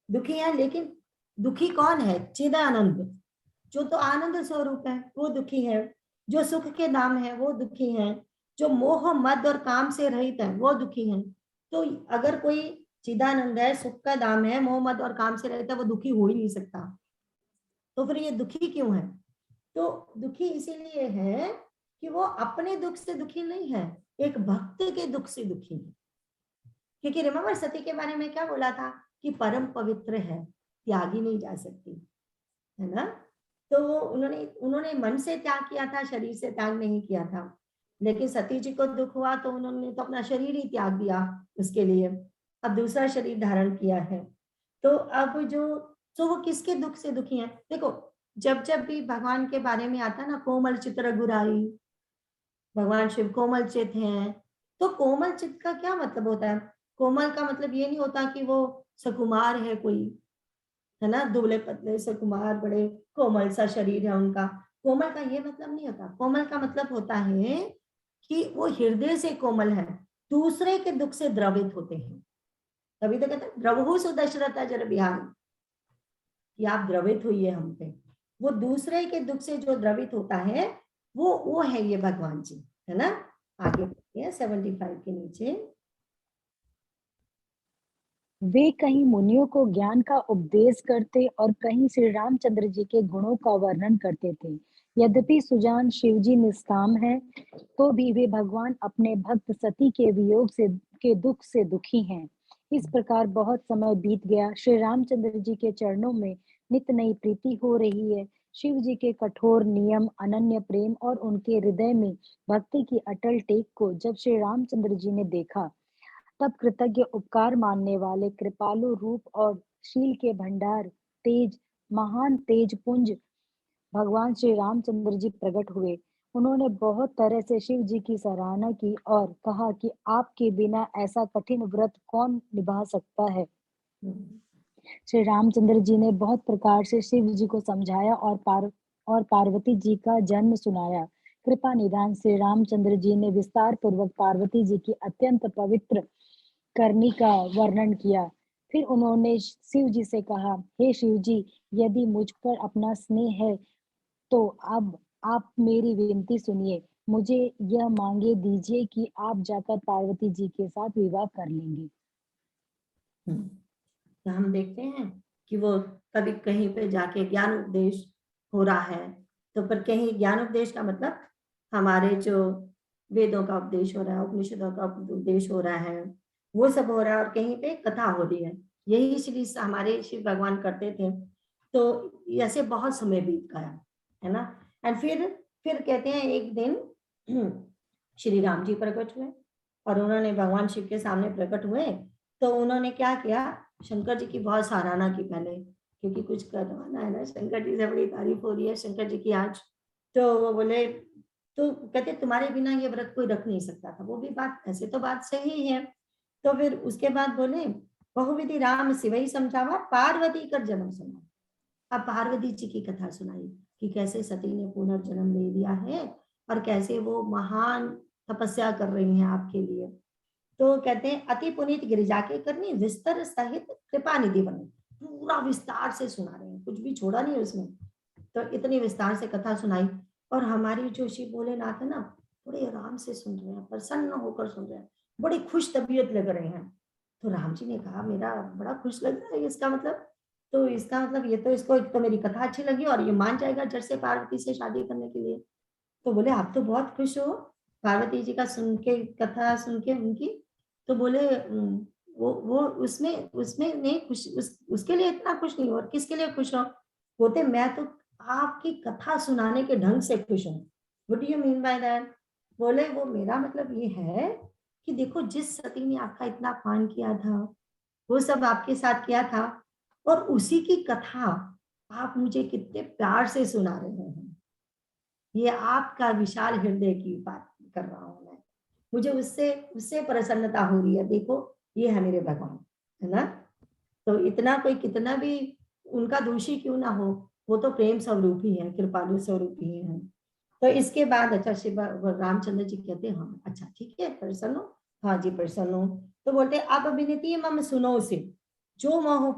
दुखी हैं, लेकिन दुखी कौन है, चिदानंद जो तो आनंद स्वरूप है वो दुखी है, जो सुख के धाम है वो दुखी है, जो मोह मद और काम से रहित है वो दुखी है। तो अगर कोई चिदानंद है, सुख का धाम है, मोह मद और काम से रहित है, वो दुखी हो ही नहीं सकता। तो फिर ये दुखी क्यों है, तो दुखी इसीलिए है कि वो अपने दुख से दुखी नहीं है, एक भक्त के दुख से दुखी है। क्योंकि रिमेंबर सती के बारे में क्या बोला था कि परम पवित्र है, त्यागी नहीं जा सकती, है ना। तो उन्होंने मन से त्याग किया था, शरीर से त्याग नहीं किया था। लेकिन सती जी को दुख हुआ तो उन्होंने तो अपना शरीर ही त्याग दिया उसके लिए, अब दूसरा शरीर धारण किया है। तो अब तो वो किसके दुख से दुखी हैं, देखो जब जब भी भगवान के बारे में आता है ना, कोमल चित रघुराई, भगवान शिव कोमल चित हैं। तो कोमल चित का क्या मतलब होता है, कोमल का मतलब ये नहीं होता कि वो सुकुमार है कोई, है ना, दुबले पतले सुकुमार, बड़े कोमल सा शरीर है उनका। कोमल का ये मतलब नहीं होता, कोमल का मतलब होता है कि वो हृदय से कोमल है, दूसरे के दुख से द्रवित होते हैं। तभी तो कहते हैं द्रवहु सुदशरथ जर बिहारी, कि आप द्रवित हुई हम पे। वो दूसरे के दुख से जो द्रवित होता है वो है ये भगवान जी, है ना। आगे 75 के नीचे, वे कहीं मुनियों को ज्ञान का उपदेश करते और कहीं श्री रामचंद्र जी के गुणों का वर्णन करते थे। यद्यपि सुजान शिवजी निष्काम है, तो भी वे भगवान अपने भक्त सती के वियोग से के दुख से दुखी हैं। इस प्रकार बहुत समय बीत गया। श्री रामचंद्र जी के चरणों में नित नई प्रीति हो रही है। शिव जी के कठोर नियम, अनन्य प्रेम और उनके हृदय में भक्ति की अटल टेक को जब श्री रामचंद्र जी ने देखा, तब कृतज्ञ, उपकार मानने वाले, कृपालु रूप और शील के भंडार, महान तेज पुंज भगवान श्री रामचंद्र जी प्रकट हुए। उन्होंने बहुत तरह से शिव जी की सराहना की और कहा कि आपके बिना ऐसा कठिन व्रत कौन निभा सकता है। श्री रामचंद्र जी ने बहुत प्रकार से शिव जी को समझाया और पार्वती जी का जन्म सुनाया। कृपा निधान श्री रामचंद्र जी ने विस्तार पूर्वक पार्वती जी की अत्यंत पवित्र करनी का वर्णन किया। फिर उन्होंने शिव जी से कहा, हे शिव जी, यदि मुझ पर अपना स्नेह है तो अब आप मेरी विनती सुनिए। मुझे यह मांगे दीजिए कि आप जाकर पार्वती जी के साथ विवाह कर लेंगे। तो हम देखते हैं कि वो कभी कहीं पे जाके ज्ञान उपदेश हो रहा है, तो पर कहीं ज्ञान उपदेश का मतलब हमारे जो वेदों का उपदेश हो रहा है, उपनिषदों का उपदेश हो रहा है, वो सब हो रहा है, और कहीं पे कथा हो रही है। यही श्री हमारे शिव भगवान करते थे। तो ऐसे बहुत समय बीत गया, है ना। एंड फिर कहते हैं एक दिन श्री राम जी प्रकट हुए और उन्होंने भगवान शिव के सामने प्रकट हुए। तो उन्होंने क्या किया, शंकर जी की बहुत सराहना की पहले, क्योंकि कुछ करवाना है ना, शंकर जी से बड़ी तारीफ हो रही है शंकर जी की आज। तो वो बोले, तो कहते तुम्हारे बिना ये व्रत कोई रख नहीं सकता था। वो भी बात, ऐसे तो बात सही है। तो फिर उसके बाद बोले, बहुविधि राम शिवई समझावा, पार्वती कर जन्म सुना। अब पार्वती जी की कथा सुनाई कि कैसे सती ने पुनर्जन्म ले लिया है और कैसे वो महान तपस्या कर रही हैं आपके लिए। तो कहते हैं अति पुनीत गिरिजा के करनी विस्तार सहित कृपा निधि बने। पूरा विस्तार से सुना रहे हैं, कुछ भी छोड़ा नहीं उसमें। तो इतनी विस्तार से कथा सुनाई, और हमारी जो शिव भोलेनाथ है ना, बड़े आराम से सुन रहे हैं, प्रसन्न होकर सुन रहे हैं, बड़ी खुश तबीयत लग रहे हैं। तो राम जी ने कहा, मेरा बड़ा खुश लग रहा है, इसका मतलब ये तो इसको एक तो मेरी कथा अच्छी लगी और ये मान जाएगा झट से पार्वती से शादी करने के लिए। तो बोले, आप तो बहुत खुश हो पार्वती जी का सुन के, कथा सुन के उनकी। तो बोले, वो उसमें उसमें नहीं खुश, उसके लिए इतना खुश नहीं हो, और किसके लिए खुश हो? बोलते, मैं तो आपकी कथा सुनाने के ढंग से खुश हूँ। What do you mean by that? बोले, वो मेरा मतलब ये है कि देखो, जिस सती ने आपका इतना अपमान किया था, वो सब आपके साथ किया था, और उसी की कथा आप मुझे कितने प्यार से सुना रहे हैं। ये आपका विशाल हृदय की बात कर रहा हूं मैं, मुझे उससे उससे प्रसन्नता हो रही है। देखो, ये है मेरे भगवान, है ना। तो इतना कोई कितना भी उनका दोषी क्यों ना हो, वो तो प्रेम स्वरूप ही है, कृपालु स्वरूप ही है। तो इसके बाद अच्छा शिव रामचंद्र जी कहते हैं, हाँ अच्छा ठीक है, प्रसन्न हो? हाँ जी प्रसन्न हो। तो बोलते, अब विनती मम सुनो से, जो मोह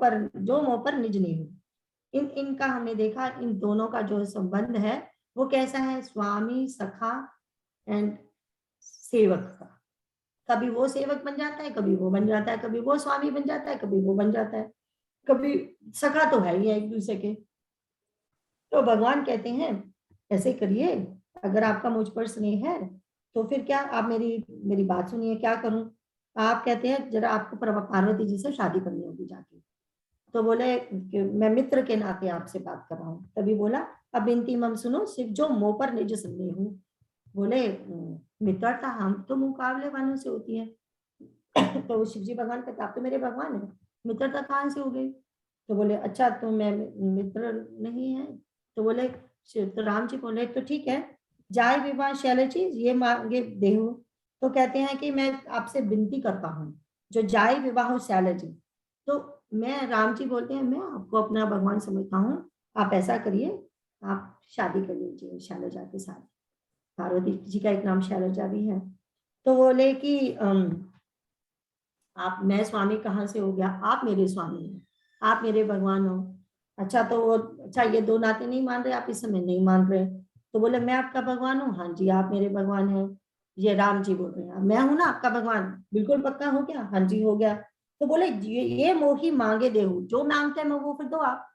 पर निज नहीं। इनका हमने देखा, इन दोनों का जो संबंध है वो कैसा है, स्वामी सखा एंड सेवक का। कभी वो सेवक बन जाता है, कभी वो बन जाता है, कभी वो स्वामी बन जाता है, कभी वो बन जाता है, कभी सखा तो है ही है एक दूसरे के। तो भगवान कहते हैं, ऐसे करिए, अगर आपका मुझ पर स्नेह है तो फिर क्या, आप मेरी बात सुनिए, क्या करूं? आप कहते हैं, जरा आपको पार्वती जी से शादी करनी होगी जाके। तो बोले कि मैं मित्र के नाते आपसे बात कर रहा हूँ। तभी बोला, अब विनती मम सुनो शिव, जो मोह पर निज स्नेह हूँ। बोले, मित्रता हम तो मुकाबले वालों से होती है। तो शिव जी भगवान कहते, आप तो मेरे भगवान है, मित्रता कहाँ से हो गई? तो बोले, अच्छा तो मैं मित्र नहीं है? तो बोले, तो राम जी बोले, तो ठीक है, जाय विवाह शैलजी ये मांगे देहु। तो कहते हैं कि मैं आपसे विनती करता हूँ, जो जाय विवाह शैलजी। तो मैं, राम जी बोलते हैं, मैं आपको अपना भगवान समझता हूँ, आप ऐसा करिए, आप शादी कर लीजिए शैलजा के साथ। पार्वती जी का एक नाम शैलजा भी है। तो बोले कि आप, मैं स्वामी कहाँ से हो गया, आप मेरे स्वामी हैं, आप मेरे भगवान हो। अच्छा तो वो, अच्छा ये दो नाते नहीं मान रहे आप, इस समय नहीं मान रहे। तो बोले, मैं आपका भगवान हूँ, हाँ जी आप मेरे भगवान हैं। ये राम जी बोल रहे हैं, मैं हूं ना आपका भगवान, बिल्कुल पक्का हो गया, हाँ जी हो गया। तो बोले, ये मोही मांगे देहु, जो मांगते हैं मैं वो फिर दो आप।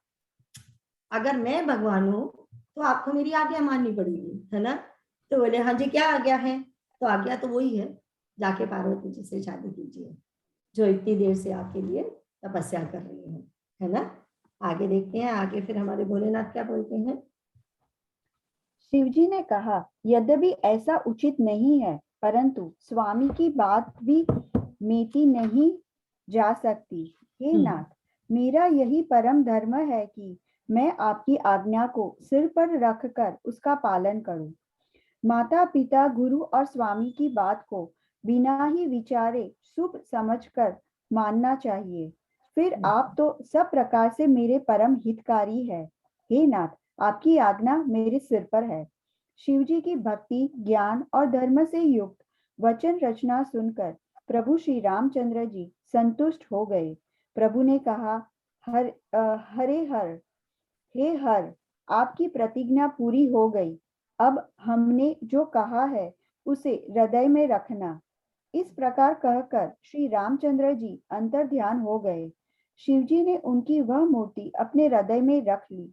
अगर मैं भगवान हूँ तो आपको मेरी आज्ञा माननी पड़ेगी, है ना। तो बोले, हाँ जी क्या आज्ञा है? तो आज्ञा तो वही है, जाके पार्वती जी से शादी कीजिए, जो इतनी देर से आपके लिए तपस्या कर रही है ना। आगे देखते हैं, आगे फिर हमारे भोलेनाथ क्या बोलते हैं। शिवजी ने कहा, यद्यपि ऐसा उचित नहीं है, परंतु स्वामी की बात भी मीठी नहीं जा सकती। हे नाथ, मेरा यही परम धर्म है कि मैं आपकी आज्ञा को सिर पर रखकर उसका पालन करूं। माता पिता गुरु और स्वामी की बात को बिना ही विचारे शुभ समझकर मानना चाहिए। फिर आप तो सब प्रकार से मेरे परम हितकारी है। हे नाथ, आपकी आज्ञा मेरे सिर पर है। शिव जी की भक्ति, ज्ञान और धर्म से युक्त वचन रचना सुनकर प्रभु श्री रामचंद्र जी संतुष्ट हो गए। प्रभु ने कहा, हरे हर, हे हर, आपकी प्रतिज्ञा पूरी हो गई। अब हमने जो कहा है उसे हृदय में रखना। इस प्रकार कहकर श्री रामचंद्र जी अंतर ध्यान हो गए। शिवजी ने उनकी वह मूर्ति अपने हृदय में रख ली।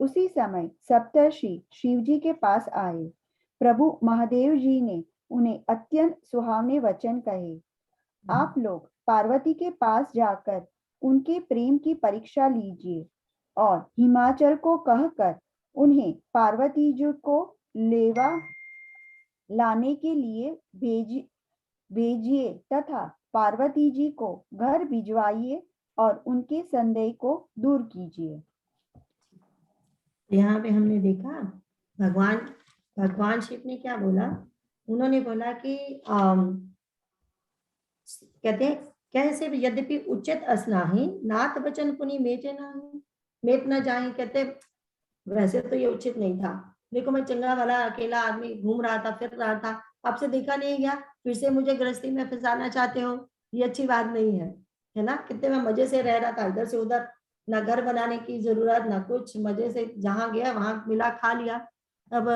उसी समय सप्तर्षि शिवजी के पास आए। प्रभु महादेव जी ने उन्हें अत्यंत सुहावने वचन कहे। आप लोग पार्वती के पास जाकर उनके प्रेम की परीक्षा लीजिए और हिमाचल को कहकर उन्हें पार्वती जी को लेवा लाने के लिए भेजिए तथा पार्वती जी को घर भिजवाइए और उनके संदेह को दूर कीजिए। यहाँ पे हमने देखा भगवान शिव ने क्या बोला। उन्होंने बोला कि कहते हैं कैसे यद्यपि उचित असनाहि नाथ वचन पुनि मेटे नाही, मेट न जाए। कहते वैसे तो ये उचित नहीं था, देखो मैं चंगा वाला अकेला आदमी घूम रहा था, फिर रहा था, आपसे देखा नहीं गया, फिर से मुझे गृहस्थी में फंसाना चाहते हो, ये अच्छी बात नहीं है ना। कितने मैं मजे से रह रहा था, इधर से उधर, ना घर बनाने की जरूरत ना कुछ, मजे से जहां गया वहां मिला खा लिया। अब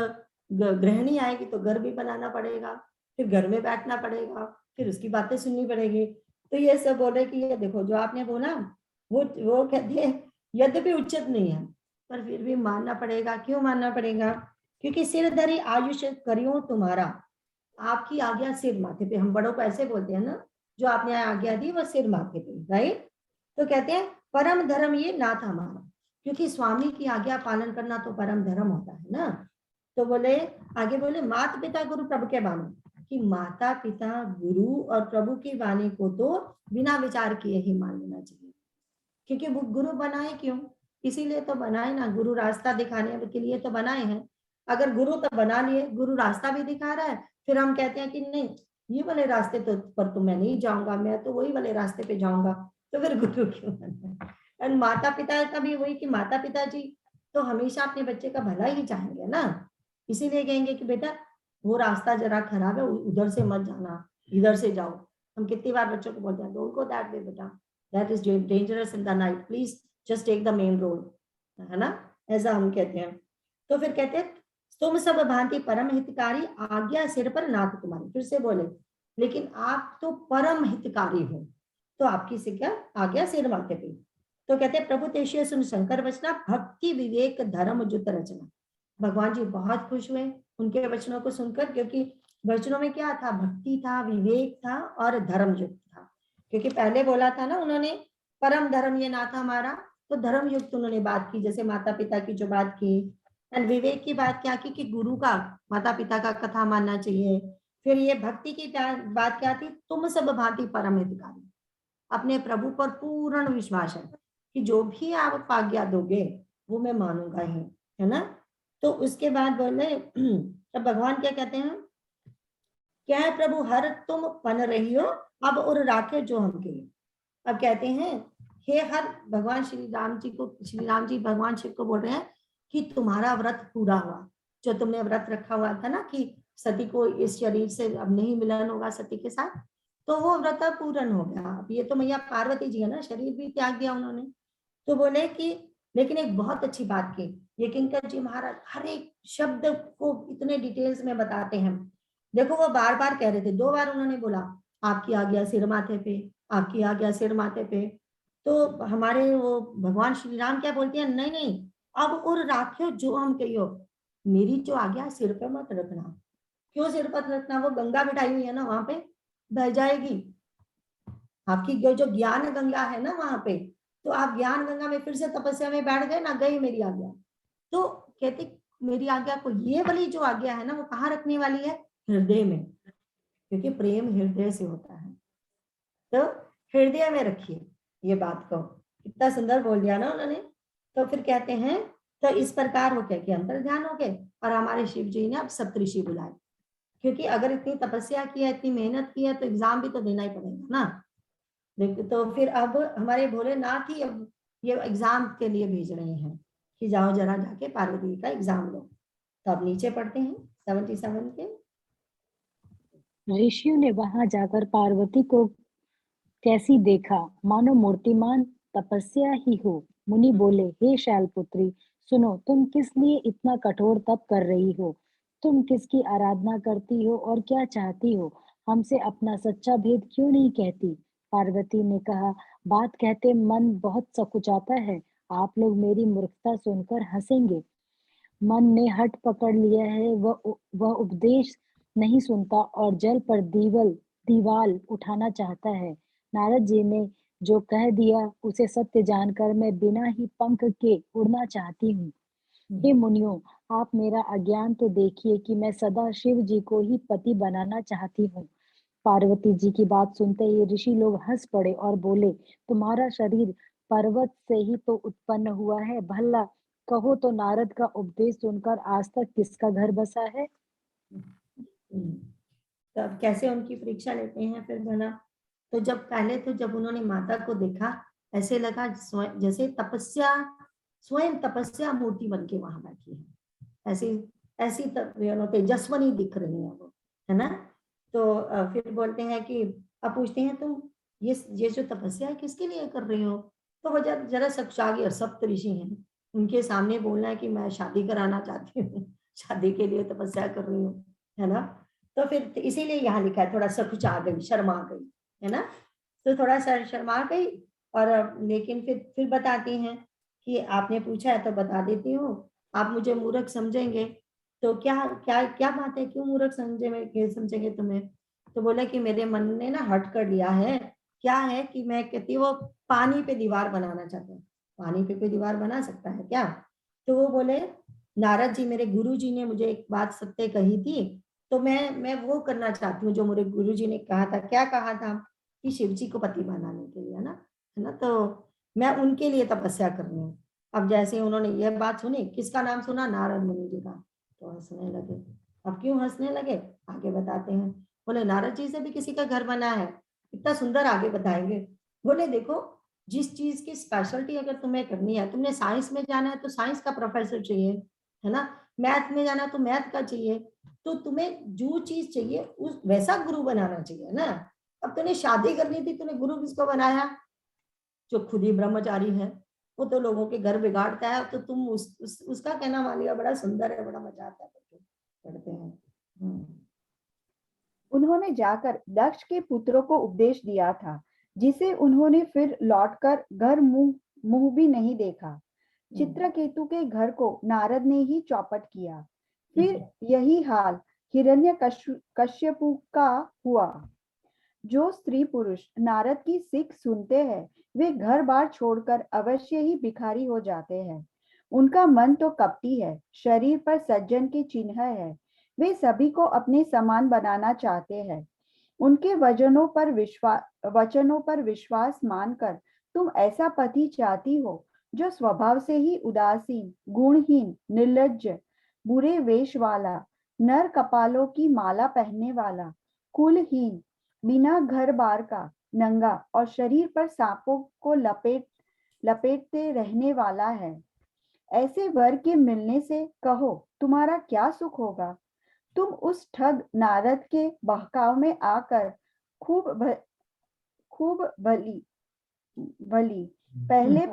गृहिणी आएगी तो घर भी बनाना पड़ेगा, फिर घर में बैठना पड़ेगा, फिर उसकी बातें सुननी पड़ेगी। तो ये सब बोले कि ये देखो जो आपने बोला वो कहती है यद्यपि उचित नहीं है, पर फिर भी मानना पड़ेगा। क्यों मानना पड़ेगा? क्योंकि सिर धरी आयुष करियो तुम्हारा, आपकी आज्ञा सिर माथे पे। हम बड़ों को ऐसे बोलते हैं ना, जो आपने आज्ञा दी वो सिर माथे पे, राइट। तो कहते हैं परम धर्म ये नाथ हमारा, क्योंकि स्वामी की आज्ञा पालन करना तो परम धर्म होता है ना। तो बोले आगे बोले माता पिता गुरु प्रभु के बानी, कि माता पिता गुरु और प्रभु की वाणी को तो बिना विचार किए ही मान लेना चाहिए। क्योंकि वो गुरु बनाए क्यों? इसीलिए तो बनाए ना, गुरु रास्ता दिखाने के लिए तो बनाए हैं। अगर गुरु तो बना लिए, गुरु रास्ता भी दिखा रहा है, फिर हम कहते हैं कि नहीं ये वाले रास्ते तो पर तो मैं नहीं जाऊंगा, मैं तो वही वाले रास्ते पे जाऊंगा, तो फिर गुरु क्यों बनना? और माता पिता का भी वही कि माता पिता जी तो हमेशा अपने बच्चे का भला ही चाहेंगे ना, इसीलिए कहेंगे कि बेटा वो रास्ता जरा खराब है, उधर से मत जाना, इधर से जाओ। हम कितनी बार बच्चों को बोलते हैं डोंट गो दैट वे बेटा, that is dangerous in the night, please just take the main road, है ना, ऐसा हम कहते हैं। तो फिर कहते हैं तुम सब भांति परम हितकारी, आज्ञा सिर पर नाथ तुम्हारी। फिर से बोले लेकिन आप तो परम हितकारी हो, तो आपकी से क्या आज्ञा सिर माथे पे। तो कहते हैं प्रभु तेशीय सुन शंकर वचना, भक्ति विवेक धर्म जुत रचना। भगवान जी बहुत खुश हुए उनके वचनों को सुनकर, क्योंकि वचनों में क्या था? भक्ति था, विवेक था और धर्म युक्त था। क्योंकि पहले बोला था ना उन्होंने परम धर्म ये नाथ हमारा, तो धर्म युक्त उन्होंने बात की, जैसे माता पिता की जो बात की, एंड विवेक की बात क्या की कि गुरु का माता पिता का कथा मानना चाहिए। फिर ये भक्ति की बात क्या थी? तुम सब भांति परम हितकारी, अपने प्रभु पर पूर्ण विश्वास है कि जो भी आप आज्ञा दोगे वो मैं मानूंगा ही, है ना। तो उसके बाद बोले तब भगवान क्या कहते हैं, क्या है प्रभु हर तुम पन रही हो, अब और राखे जो हम के। अब कहते हैं हे हर, भगवान श्री राम जी भगवान शिव को बोल रहे हैं कि तुम्हारा व्रत पूरा हुआ, जो तुमने व्रत रखा हुआ था ना कि सती को इस शरीर से अब नहीं मिलन होगा सती के साथ, तो वो व्रत पूर्ण हो गया। अब ये तो मैया पार्वती जी है ना, शरीर भी त्याग दिया उन्होंने। तो बोले कि लेकिन एक बहुत अच्छी बात की, ये किंकर जी महाराज हर एक शब्द को इतने डिटेल्स में बताते हैं। देखो वो बार बार कह रहे थे, 2 बार उन्होंने बोला आपकी आज्ञा सिर माथे पे, आपकी आज्ञा सिर माथे पे। तो हमारे वो भगवान श्री राम क्या बोलते हैं, नहीं नहीं अब और राख्यो जो हम कहियो, मेरी जो आज्ञा सिर पे मत रखना। क्यों सिर पर रखना? वो गंगा बिठाई हुई है ना, वहां पे बह जाएगी आपकी जो ज्ञान गंगा है ना वहां पे, तो आप ज्ञान गंगा में फिर से तपस्या में बैठ गए ना, गई मेरी आज्ञा। तो कहते मेरी आज्ञा को, ये वाली जो आज्ञा है ना वो कहाँ रखने वाली है? हृदय में, क्योंकि प्रेम हृदय से होता है। तो हृदय में रखिए ये बात को, कितना सुंदर बोल दिया ना उन्होंने। तो फिर कहते हैं तो इस प्रकार हो गया कि अंतर ध्यान हो गए, और हमारे शिव जी ने अब सप्तऋषि बुलाए, क्योंकि अगर इतनी तपस्या की है, इतनी मेहनत की है, तो एग्जाम भी तो देना ही पड़ेगा ना। तो फिर अब हमारे भोलेनाथ ही अब ये एग्जाम के लिए भेज रहे हैं कि जाओ जरा जाके पार्वती का एग्जाम लो। तो अब नीचे पढ़ते हैं 77 के। ऋषियों ने वहां जाकर पार्वती को कैसी देखा, मानो मूर्तिमान तपस्या ही हो। मुनि बोले, हे शैलपुत्री, सुनो, तुम किस लिए इतना कठोर तप कर रही हो? तुम किसकी आराधना करती हो और क्या चाहती हो? हमसे अपना सच्चा भेद क्यों नहीं कहती? पार्वती ने कहा, बात कहते मन बहुत सकुचाता है। आप लोग मेरी मूर्खता सुनकर हंसेंगे। मन ने हठ पकड़ लिया है, वह उपदेश नहीं सुनता और जल पर दीवाल उठाना चाहता है। नारद जी ने जो कह दिया उसे सत्य जानकर मैं बिना ही पंख के उड़ना चाहती हूँ। हे मुनियों, आप मेरा अज्ञान तो देखिए कि मैं सदा शिव जी को ही पति बनाना चाहती हूँ। पार्वती जी की बात सुनते ही ऋषि लोग हंस पड़े और बोले, तुम्हारा शरीर पर्वत से ही तो उत्पन्न हुआ है, भला कहो तो नारद का उपदेश सुनकर आज तक किसका घर बसा है? तो अब कैसे उनकी परीक्षा लेते हैं फिर बना। तो जब उन्होंने माता को देखा, ऐसे लगा जैसे स्वयं तपस्या मूर्ति बन के वहां बैठी है, ऐसी ऐसी तेजस्वनी दिख रही है वो, है ना। तो फिर बोलते हैं कि अब पूछते हैं तुम ये जो तपस्या है किसके लिए कर रही हो? तो वो जरा सक्षागी और सप्त ऋषि हैं, उनके सामने बोलना है कि मैं शादी कराना चाहती हूँ, शादी के लिए तपस्या कर रही हूँ, है ना। तो फिर इसीलिए यहाँ लिखा है थोड़ा सकुचा गई, शर्मा गई, है ना। तो थोड़ा सा शर्मा गई और लेकिन फिर बताती हैं कि आपने पूछा है तो बता देती हूँ, आप मुझे मूर्ख समझेंगे तो क्या क्या क्या बात है, क्यों मूर्ख समझेंगे तुम्हें? तो बोला कि मेरे मन ने ना हट कर लिया है, क्या है कि मैं कहती वो पानी पे दीवार बनाना चाहते हैं। पानी पे कोई दीवार बना सकता है क्या? तो वो बोले, नारद जी मेरे गुरु जी ने मुझे एक बात सत्य कही थी, तो मैं वो करना चाहती हूँ जो मेरे गुरु जी ने कहा था। क्या कहा था? कि शिव जी को पति बनाने के लिए, है ना। तो मैं उनके लिए तपस्या कर रही हूँ। अब जैसे उन्होंने यह बात सुनी, किसका नाम सुना? नारद मुनि जी का, तो हंसने लगे। अब क्यों हंसने लगे आगे बताते हैं। बोले नारद जी से भी किसी का घर बना है, इतना सुंदर आगे बताएंगे। बोले देखो, जिस चीज की स्पेशलिटी अगर तुम्हें करनी है, तुमने साइंस में जाना है तो साइंस का प्रोफेसर चाहिए, है ना। मैथ में जाना तो मैथ का चाहिए। तो तुम्हें जो चीज चाहिए उस वैसा गुरु बनाना चाहिए ना। अब तूने शादी करनी थी, तूने गुरु किसको बनाया? जो खुद ही ब्रह्मचारी है, वो तो लोगों के घर बिगाड़ता है, तो तुम उसका कहना मान लिया, बड़ा सुंदर है, बड़ा मजा आता है पढ़ते हैं। उन्होंने जाकर दक्ष के पुत्रों को उपदेश दिया था, जिसे उन्होंने फिर लौटकर घर मुंह भी नहीं देखा। चित्रकेतु के घर को नारद ने ही चौपट किया। फिर यही हाल हिरण्यकश्यपु का हुआ। जो स्त्री पुरुष नारद की सिख सुनते हैं, वे घर बार छोड़कर अवश्य ही भिखारी हो जाते हैं। उनका मन तो कपटी है, शरीर पर सज्जन के चिन्ह है। वे सभी को अपने समान बनाना चाहते हैं। उनके वचनों पर विश्वास मानकर तुम ऐसा पति चाहती हो जो स्वभाव से ही उदासीन, गुणहीन, निर्लज्ज, बुरे वेश वाला, नर कपालों की माला पहनने वाला, कुलहीन, बिना घर बार का, नंगा और शरीर पर सांपों को लपेटते रहने वाला है। ऐसे वर के मिलने से कहो तुम्हारा क्या सुख होगा? तुम उस ठग नारद के बहकाव में आकर खूब भली पहले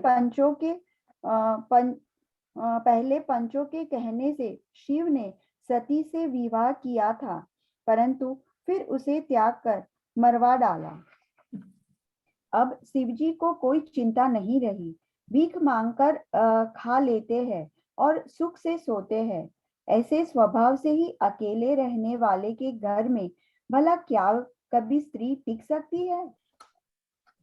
पंचों के कहने से शिव ने सती से विवाह किया था, परंतु फिर उसे त्याग कर मरवा डाला। अब शिवजी को कोई चिंता नहीं रही, भीख मांगकर खा लेते हैं और सुख से सोते हैं। ऐसे स्वभाव से ही अकेले रहने वाले के घर में भला क्या कभी स्त्री टिक सकती है?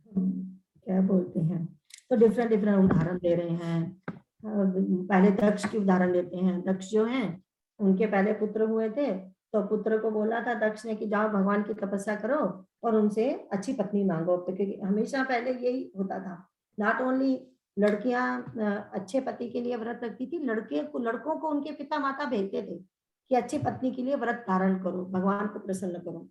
क्या बोलते हैं। तो डिफरेंट उदाहरण दे रहे हैं। पहले दक्ष की उदाहरण लेते हैं। दक्ष जो हैं, उनके पहले पुत्र हुए थे, तो पुत्र को बोला था दक्ष ने कि जाओ भगवान की तपस्या करो और उनसे अच्छी पत्नी मांगो। तो क्योंकि हमेशा पहले यही होता था, नॉट ओनली लड़कियां अच्छे पति के लिए व्रत रखती थी, लड़कों को उनके पिता माता भेजते थे कि अच्छी पत्नी के लिए व्रत धारण करो, भगवान को प्रसन्न करो।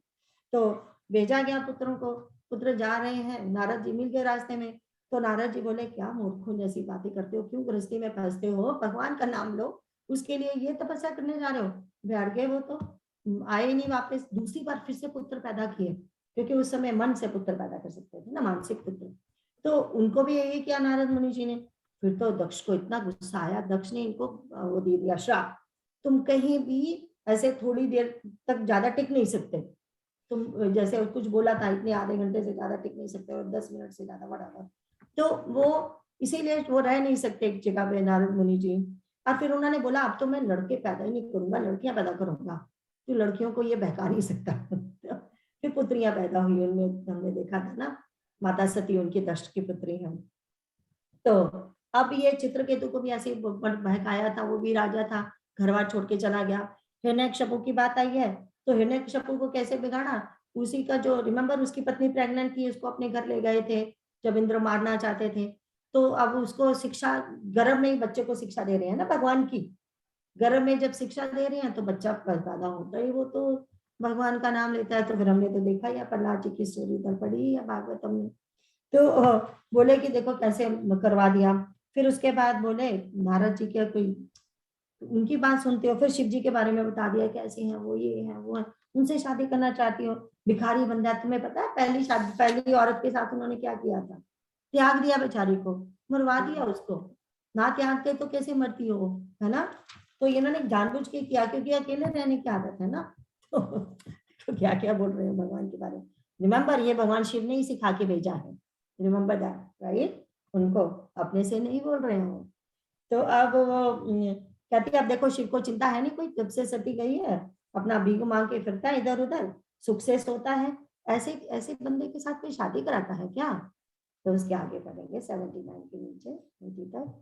तो भेजा गया पुत्रों को। पुत्र जा रहे हैं, नारद जी मिल गए रास्ते में, तो नारद जी बोले क्या मूर्खों जैसी बातें करते हो, क्यों गृहस्थी में फंसते हो, भगवान का नाम लो, उसके लिए ये तपस्या करने जा रहे हो। बैठ गए वो तो आए नहीं वापस, दूसरी बार फिर से पुत्र पैदा किए, क्योंकि उस समय मन से पुत्र पैदा कर सकते थे ना, मानसिक पुत्र। तो उनको भी यही किया नारद मुनि जी ने। फिर तो दक्ष को इतना गुस्सा आया, दक्ष ने इनको वो दे दिया श्राप, तुम कहीं भी ऐसे थोड़ी देर तक ज्यादा टिक नहीं सकते, तुम जैसे कुछ बोला था इतने आधे घंटे से ज्यादा टिक नहीं सकते और 10 मिनट से ज्यादा बढ़ा, तो वो इसीलिए वो रह नहीं सकते एक जगह पे नारद मुनि जी। और फिर उन्होंने बोला अब तो मैं लड़के पैदा ही नहीं करूंगा, लड़कियां पैदा करूंगा, तो लड़कियों को ये बहका नहीं सकता। फिर पुत्रियां पैदा हुई उनमें, हमने देखा था ना, माता सती उनकी दष्ट की पुत्री है। तो अब ये चित्रकेतु को भी ऐसे बहकाया था, वो भी राजा था, घरवार छोड़ के चला गया। हिरण्यकशिपु की बात आई है, तो हिरण्यकशिपु को कैसे बिगाड़ा, उसी का जो रिमेम्बर उसकी पत्नी प्रेग्नेंट थी, उसको अपने घर ले गए थे जब इंद्र मारना चाहते थे, तो अब उसको शिक्षा, गर्भ में ही बच्चे को शिक्षा दे रहे हैं ना भगवान की, गर्भ में जब शिक्षा दे रहे हैं तो बच्चा पैदा होता ही वो तो भगवान का नाम लेता है। तो फिर हमने तो देखा ही है, प्रहलाद जी की स्टोरी उधर पढ़ी है भागवतम में। तो बोले कि देखो कैसे करवा दिया। फिर उसके बाद बोले नारद जी के कोई उनकी बात सुनते हो, फिर शिव जी के बारे में बता दिया कैसे हैं वो, ये है वो है, उनसे शादी करना चाहती हो, भिखारी बन जाए। तुम्हें पता है पहली शादी, पहली औरत के साथ उन्होंने क्या किया था, त्याग दिया बेचारी को, मरवा दिया उसको, ना त्यागते तो कैसे मरती हो, है ना। तो इन्होंने जानबूझ के किया, क्योंकि अकेले रहने की आदत है ना। तो क्या क्या बोल रहे हैं भगवान के बारे में। रिमेम्बर ये भगवान शिव ने ही सिखा के भेजा है, रिमेम्बर दैट राइट, उनको अपने से नहीं बोल रहे हो। तो अब वो कहती है अब देखो शिव को चिंता है नहीं कोई, जब से सती गई है अपना भीख मांग के फिरता है इधर उधर, सुख से सोता है, ऐसे ऐसे बंदे के साथ कोई शादी कराता है क्या। तो उसके आगे पढ़ेंगे 79 के नीचे 80 तक।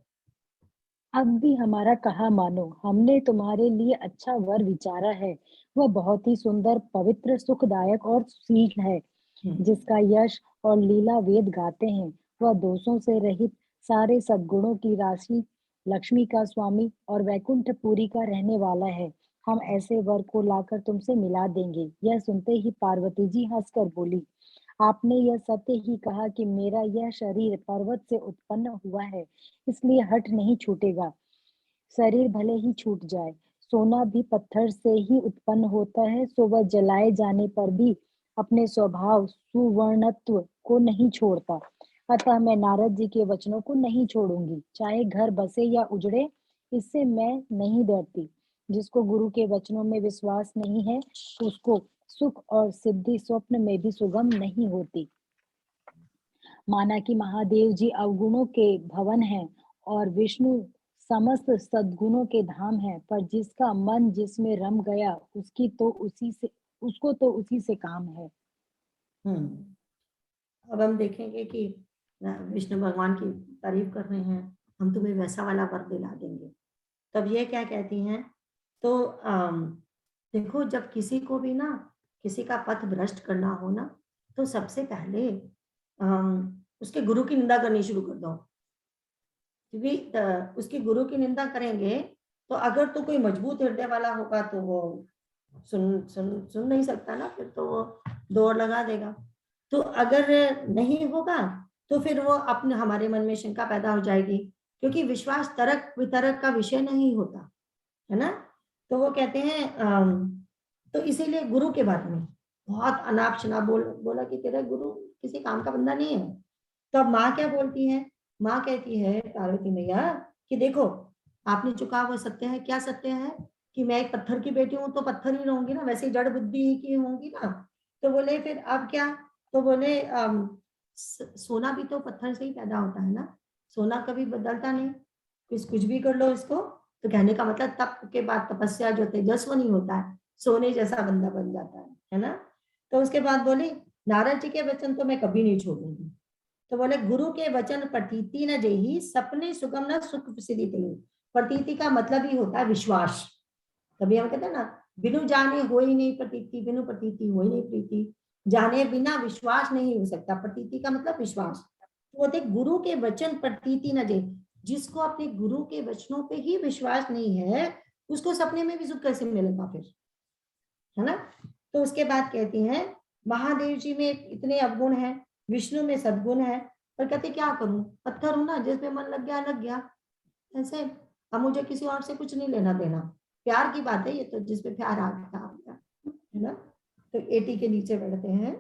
अब भी हमारा कहा मानो, हमने तुम्हारे लिए अच्छा वर विचारा है, वह बहुत ही सुंदर, पवित्र, सुखदायक और शील है, जिसका यश और लीला वेद गाते हैं। वह दोषों से रहित, सारे सद्गुणों की राशि, लक्ष्मी का स्वामी और वैकुंठपुरी का रहने वाला है। हम ऐसे वर को लाकर तुमसे मिला देंगे। यह सुनते ही पार्वती जी हंसकर बोली, आपने यह सत्य ही कहा कि मेरा यह शरीर पर्वत से उत्पन्न हुआ है, इसलिए हट नहीं छूटेगा। शरीर भले ही छूट जाए, सोना भी पत्थर से ही उत्पन्न होता है, सो वह जलाए जाने पर भी अपने स्वभाव सुवर्णत्व को नहीं छोड़ता। अतः मैं नारद जी के वचनों को नहीं छोड़ूंगी, चाहे घर बसे या उजड़े, इससे मैं नहीं डरती। जिसको गुरु के वचनों में विश्वास नहीं है, उसको सुख और सिद्धि स्वप्न में भी सुगम नहीं होती। माना कि महादेव जी अवगुणों के भवन हैं और विष्णु समस्त सद्गुणों के धाम है, पर जिसका मन जिसमें रम गया उसको तो उसी से काम है। अब हम देखेंगे कि विष्णु भगवान की तारीफ कर रहे हैं, हम तुम्हें वैसा वाला वर दिला देंगे। तब ये क्या कहती हैं, तो देखो जब किसी को भी ना किसी का पथ भ्रष्ट करना हो ना, तो सबसे पहले उसके गुरु की निंदा करनी शुरू कर दो, क्योंकि उसके गुरु की निंदा करेंगे तो अगर तो कोई मजबूत हृदय वाला होगा तो वो सुन नहीं सकता ना, फिर तो वो दौड़ लगा देगा। तो अगर नहीं होगा तो फिर वो अपने हमारे मन में शंका पैदा हो जाएगी, क्योंकि विश्वास तर्क वितर्क का विषय नहीं होता है ना। तो वो कहते हैं तो इसीलिए गुरु के बारे में बहुत अनाप शनाप बोला कि तेरा गुरु किसी काम का बंदा नहीं है। तो अब माँ क्या बोलती है, माँ कहती है पार्वती मैया कि देखो आपने जो कहा वो सत्य है। क्या सत्य है कि मैं एक पत्थर की बेटी हूँ तो पत्थर ही रहूंगी ना, वैसे जड़ बुद्धि की होंगी ना। तो बोले फिर अब क्या, तो बोले सोना भी तो पत्थर से ही पैदा होता है ना, सोना कभी बदलता नहीं, कुछ भी कर लो इसको। तो कहने का मतलब तप के बाद तपस्या जो तेजस्वनी होता है, सोने जैसा बंदा बन जाता है ना। तो उसके बाद बोली नारद जी के वचन तो मैं कभी नहीं छोड़ूंगी। तो बोले गुरु के वचन प्रतीति न जेही, सपने सुगम न सुख सिद्धि तेहि। प्रतीति का मतलब ही होता है विश्वास। तभी हम कहते हैं ना, बिनु जाने हो ही नहीं प्रतीति, बिनु प्रतीति हो ही नहीं प्रीति, जाने बिना विश्वास नहीं हो सकता। प्रतीति का मतलब विश्वास। तो बोलते गुरु के वचन प्रतीति न जे, जिसको अपने गुरु के वचनों पे ही विश्वास नहीं है उसको सपने में भी सुख कैसे मिलेगा फिर, है ना। तो उसके बाद कहती हैं महादेव जी में इतने अवगुण है, विष्णु में सद्गुण है, पर कहते क्या करूं, पत्थर हूं ना, जिसमें मन लग गया ऐसे। अब मुझे किसी और से कुछ नहीं लेना देना, प्यार की बात है ये तो, जिसपे प्यार आ गया है ना। तो 80 के नीचे बढ़ते हैं।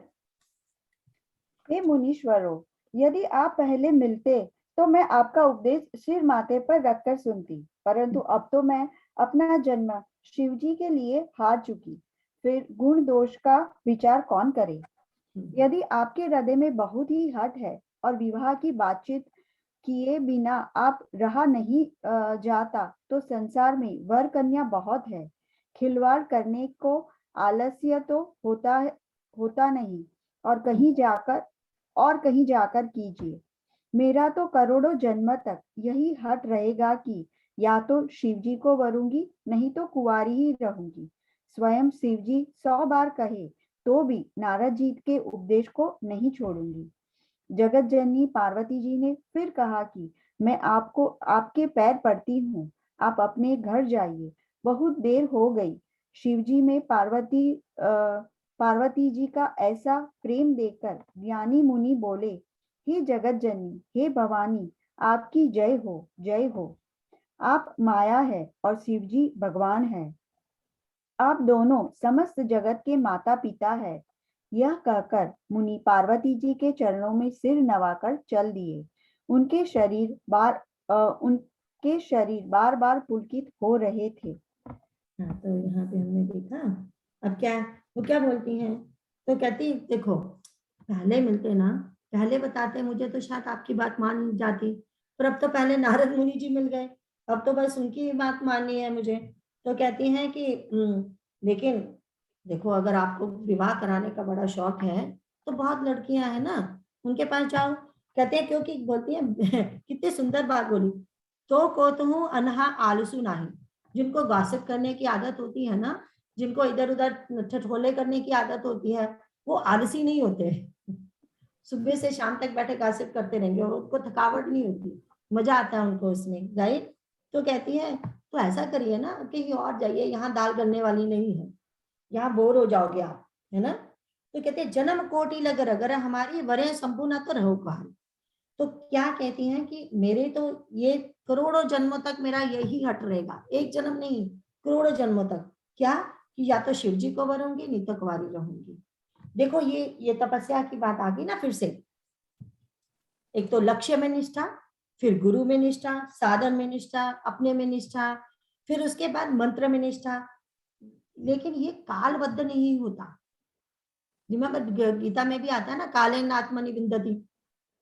हे मुनीश्वरों, यदि आप पहले मिलते तो मैं आपका उपदेश सिर माथे पर रखकर सुनती, परंतु अब तो मैं अपना जन्म शिव जी के लिए हार चुकी, फिर गुण दोष का विचार कौन करे। यदि आपके हृदय में बहुत ही हट है और विवाह की बातचीत किए बिना आप रहा नहीं जाता, तो संसार में वर कन्या बहुत है, खिलवाड़ करने को आलस्य तो होता नहीं, और कहीं जाकर कीजिए। मेरा तो करोड़ों जन्म तक यही हट रहेगा कि या तो शिव जी को वरूंगी, नहीं तो कुंवारी ही रहूंगी। स्वयं शिव जी 100 बार कहे तो भी नारद जी के उपदेश को नहीं छोड़ूंगी। जगत जननी पार्वती जी ने फिर कहा कि मैं आपके पैर पड़ती हूँ, आप अपने घर जाइए, बहुत देर हो गई। शिव जी में पार्वती जी का ऐसा प्रेम देखकर ज्ञानी मुनि बोले, हे जगत जननी, हे भवानी, आपकी जय हो, जय हो। आप माया है और शिव जी भगवान है। आप दोनों समस्त जगत के माता पिता है। यह कहकर मुनि पार्वती जी के चरणों में सिर नवाकर चल दिए। उनके शरीर बार बार पुलकित हो रहे थे। हाँ, तो यहाँ पे हमने देखा। अब क्या वो क्या बोलती हैं, तो कहती देखो पहले मिलते ना, पहले बताते मुझे तो शायद आपकी बात मान जाती, पर अब तो पहले नारद मुनि जी मिल गए, अब तो बस उनकी बात माननी है मुझे। तो कहती हैं कि लेकिन देखो अगर आपको विवाह कराने का बड़ा शौक है तो बहुत लड़कियां हैं ना, उनके पास जाओ। कहते हैं क्योंकि बोलती है कितनी सुंदर बात बोली, तो कोतहु अनहा आलसू नाही, जिनको गॉसिप करने की आदत होती है ना, जिनको इधर उधर ठठोले करने की आदत होती है, वो आलसी नहीं होते। सुबह से शाम तक बैठे गॉसिप करते रहेंगे और उनको थकावट नहीं होती, मजा आता है उनको उसमें, राइट। तो कहती है तो ऐसा करिए ना, कहीं और जाइए, यहाँ दाल गलने वाली नहीं है, यहाँ बोर हो जाओगे आप, है ना। तो कहते हैं जन्म कोटि लग अगर हमारी वरे संपूर्ण तो रहो काल। तो क्या कहती हैं कि मेरे तो ये करोड़ों जन्मों तक मेरा यही हट रहेगा, एक जन्म नहीं, करोड़ों जन्मों तक। क्या कि या तो शिव जी को वरूंगी, नहीं तो कुंवारी रहूंगी। देखो ये तपस्या की बात आ गई ना फिर से। एक तो लक्ष्य में निष्ठा, फिर गुरु में निष्ठा, साधन में निष्ठा, अपने में निष्ठा, फिर उसके बाद मंत्र में निष्ठा। लेकिन ये कालबद्ध नहीं होता। रिमेंबर गीता में भी आता है ना, कालेन आत्मनि विंदति।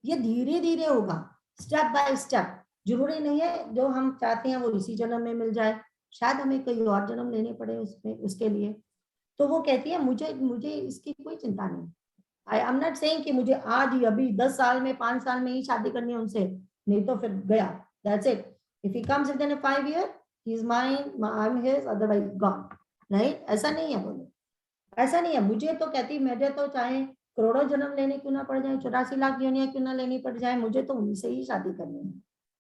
ये धीरे धीरे होगा, स्टेप बाय स्टेप। जरूरी नहीं है जो हम चाहते हैं वो इसी जन्म में मिल जाए, शायद हमें कई और जन्म लेने पड़े उसमें उसके लिए। तो वो कहती है मुझे मुझे इसकी कोई चिंता नहीं। आई एम नॉट सेइंग कि मुझे आज ही अभी 10 साल में 5 साल में ही शादी करनी है उनसे, नहीं तो फिर गया, that's it. If he comes with in 5 years he is mine, I am his, otherwise gone. Right, ऐसा नहीं है बोले, ऐसा नहीं है। मुझे तो कहती मुझे तो चाहे करोड़ों जन्म लेने क्यों ना पड़ जाए, 84 लाख योनियां क्यों ना लेनी पड़ जाए, मुझे तो उनसे ही शादी करनी है,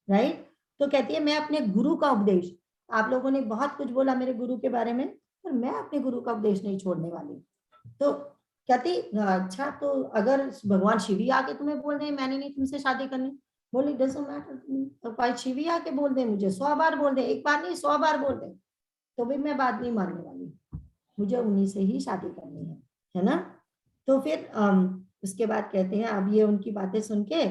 राइट। तो कहती है मैं अपने गुरु का उपदेश, आप लोगों ने बहुत कुछ बोला मेरे गुरु के बारे में, पर मैं अपने गुरु का उपदेश नहीं छोड़ने वाली। तो कहती अच्छा, तो अगर भगवान शिव ही आके तुम्हें बोल रहे मैंने नहीं तुमसे शादी करनी, बोली डजंट मैटर, तो शिव ही आके बोल दे मुझे, 100 बार बोल दे, एक बार नहीं 100 बार बोल दे, तो भी मैं बात नहीं मानने वाली, मुझे उन्हीं से ही शादी करनी है ना। तो फिर उसके बाद कहते हैं अब ये उनकी बातें सुन के,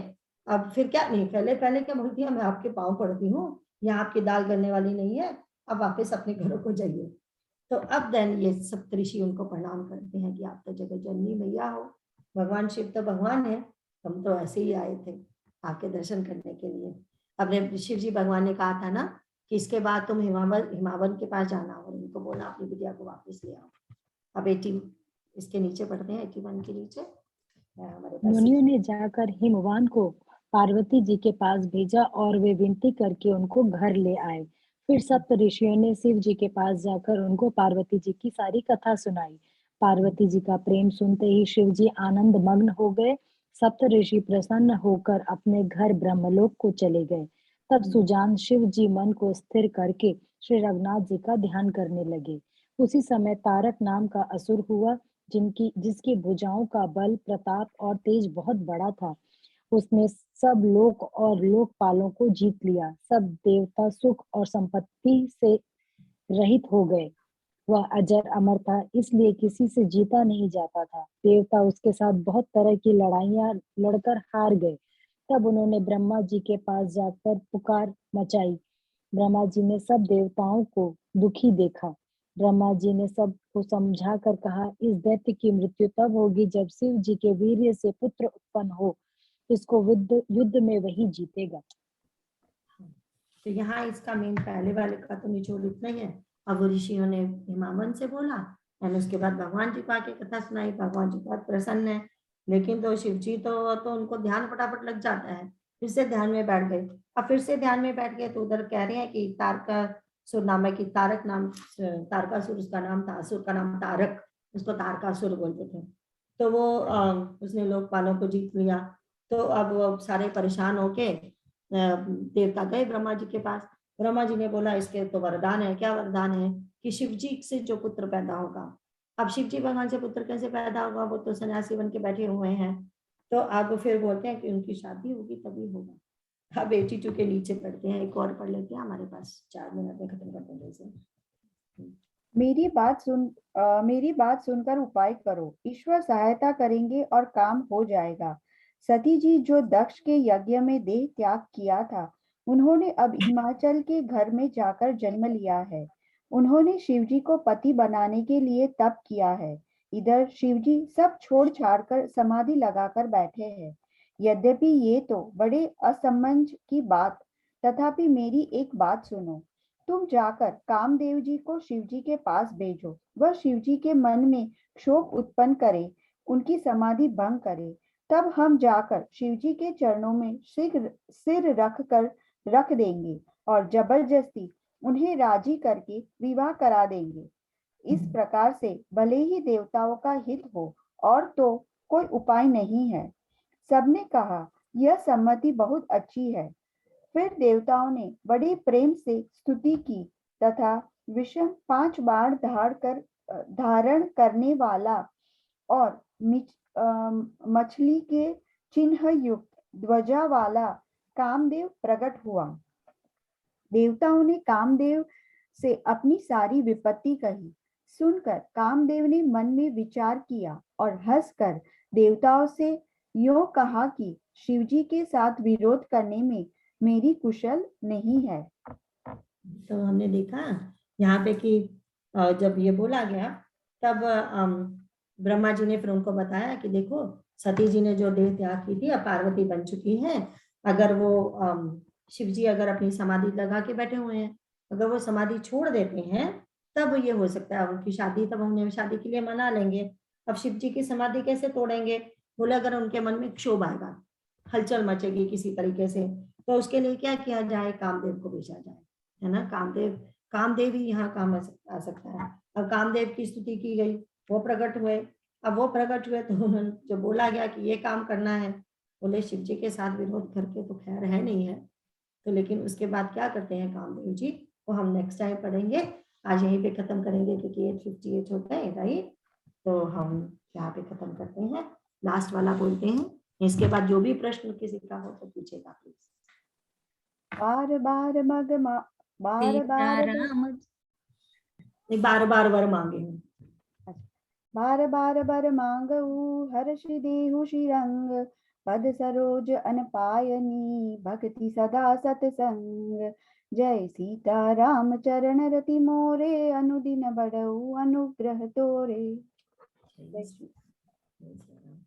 अब फिर क्या नहीं, पहले पहले क्या बोलती है, मैं आपके पाँव पड़ती हूँ, यहाँ आपकी दाल गलने वाली नहीं है, अब वापस अपने घरों को जाइए। तो अब देन ये सप्तऋषि उनको प्रणाम करते हैं कि आप तो जगत जननी मैया हो, भगवान शिव तो भगवान है, हम तो ऐसे ही आए थे आपके दर्शन करने के लिए। अपने शिव जी भगवान ने कहा था ना कि इसके बाद तुम हिमावन के पास जाना और उनको बोला अपनी बिटिया को वापस ले आओ। अब 80 इसके नीचे पढ़ते हैं, 81 के नीचे हमारे पास। मुनियों ने जाकर हिमवान को पार्वती जी के पास भेजा और वे विनती करके उनको घर ले आए। फिर सप्त ऋषियों ने शिव जी के पास जाकर उनको पार्वती जी की सारी कथा सुनाई। पार्वती जी का प्रेम सुनते ही शिव जी आनंद मग्न हो गए। सप्त ऋषि प्रसन्न होकर अपने घर ब्रह्मलोक को चले गए। तब सुजान शिव जी मन को स्थिर करके श्री रघुनाथ जी का ध्यान करने लगे। उसी समय तारक नाम का असुर हुआ जिसकी भुजाओं का बल, प्रताप और तेज बहुत बड़ा था, उसने सब लोक और लोकपालों को जीत लिया। सब देवता सुख और संपत्ति से रहित हो गए। वह अजर अमर था, इसलिए किसी से जीता नहीं जाता था। देवता उसके साथ बहुत तरह की लड़ाइयां लड़कर हार गए। तब उन्होंने ब्रह्मा जी के पास जाकर पुकार मचाई। ब्रह्मा जी ने सब देवताओं को दुखी देखा। ब्रह्मा जी ने सबको समझा कर कहा, इस दैत्य की मृत्यु तब होगी जब शिव जी के वीर्य से पुत्र उत्पन्न हो। इसको युद्ध में वही जीतेगा। तो यहाँ इसका मेन पहले वाले का तो निचोड़ इतना ही है। अब वो ऋषियों ने हिमावन से बोला और उसके बाद भगवान जी को आके कथा सुनाई। भगवान जी बहुत प्रसन्न है, लेकिन तो शिव जी तो उनको ध्यान फटाफट लग जाता है, फिर से ध्यान में बैठ गए। अब फिर से ध्यान में बैठ गए तो उधर कह रहे हैं कि तारकासुर नाम है, कि तारकासुर उसका नाम था, असुर का नाम तारक, उसको तारकासुर बोलते थे। तो वो उसने लोकपालों को जीत लिया। तो अब वो सारे परेशान होके देवता गए ब्रह्मा जी के पास। ब्रह्मा जी ने बोला, इसके तो वरदान है। क्या वरदान है? कि शिव जी से जो पुत्र पैदा होगा। अब शिव जी भगवान से पुत्र कैसे पैदा होगा? वो तो सन्यासी बन के बैठे हुए हैं। तो अब फिर बोलते हैं कि उनकी शादी होगी तभी होगा। अब 82 के नीचे पढ़ते हैं, एक और पढ़ लेते हैं, हमारे पास 4 मिनट में खत्म करते हैं जैसे। मेरी बात सुनकर उपाय करो, ईश्वर सहायता करेंगे और काम हो जाएगा। सती जी जो दक्ष के यज्ञ में देह त्याग किया था, उन्होंने अब हिमाचल के घर में जाकर जन्म लिया है। उन्होंने शिवजी को पति बनाने के लिए तप किया है। इधर शिवजी सब छोड़ छाड़ कर समाधि लगाकर बैठे हैं। यद्यपि ये तो बड़े असमंज की बात, तथापि मेरी एक बात सुनो। तुम जाकर कामदेव जी को शिवजी के पास भेजो। वह शिवजी के मन में क्षोभ उत्पन्न करे, उनकी समाधि भंग करे। तब हम जाकर शिवजी के चरणों में सिर रख देंगे और जबरदस्ती उन्हें राजी करके विवाह करा देंगे। इस प्रकार से भले ही देवताओं का हित हो, और तो कोई उपाय नहीं है। सबने कहा, यह सम्मति बहुत अच्छी है। फिर देवताओं ने बड़े प्रेम से स्तुति की तथा विषम 5 बाण धारण करने वाला और मछली के चिन्ह युक्त ध्वजा वाला कामदेव प्रकट हुआ। देवताओं ने कामदेव से अपनी सारी विपत्ति कही। सुनकर कामदेव ने मन में विचार किया और हंसकर देवताओं से यूं कहा कि शिवजी के साथ विरोध करने में मेरी कुशल नहीं है। तो हमने देखा यहाँ पे कि जब ये बोला गया तब ब्रह्मा जी ने फिर उनको बताया कि देखो, सती जी ने जो देह त्याग की थी अब पार्वती बन चुकी हैं। अगर वो शिव जी अगर अपनी समाधि लगा के बैठे हुए हैं, अगर वो समाधि छोड़ देते हैं तब ये हो सकता है उनकी शादी, तब उन्हें शादी के लिए मना लेंगे। अब शिव जी की समाधि कैसे तोड़ेंगे? बोले अगर उनके मन में क्षोभ आएगा, हलचल मचेगी किसी तरीके से, तो उसके लिए क्या किया जाए? कामदेव को भेजा जाए, है ना। कामदेव ही यहाँ काम आ सकता है। अब कामदेव की स्तुति की गई, वो प्रकट हुए। अब वो प्रकट हुए तो उन्होंने जो बोला गया कि ये काम करना है, बोले शिव जी के साथ विरोध करके तो खैर है नहीं है। तो लेकिन उसके बाद क्या करते हैं कामदेव जी, वो हम नेक्स्ट टाइम पढ़ेंगे। आज यहीं पे खत्म करेंगे क्योंकि 8:58 हो गए, राइट। तो हम यहाँ पे खत्म करते हैं, लास्ट वाला बोलते हैं। इसके बाद जो भी प्रश्न किसी का हो तो पूछेगा प्लीज। बार बार वर मांगे हूँ। बार बार बर मांगऊ, हर्ष देहु श्रीरंग। पद सरोज अनपायनी, भक्ति सदा सतसंग। जय सीता राम चरण रति मोरे, अनुदिन बड़ऊ अनुग्रह तोरे।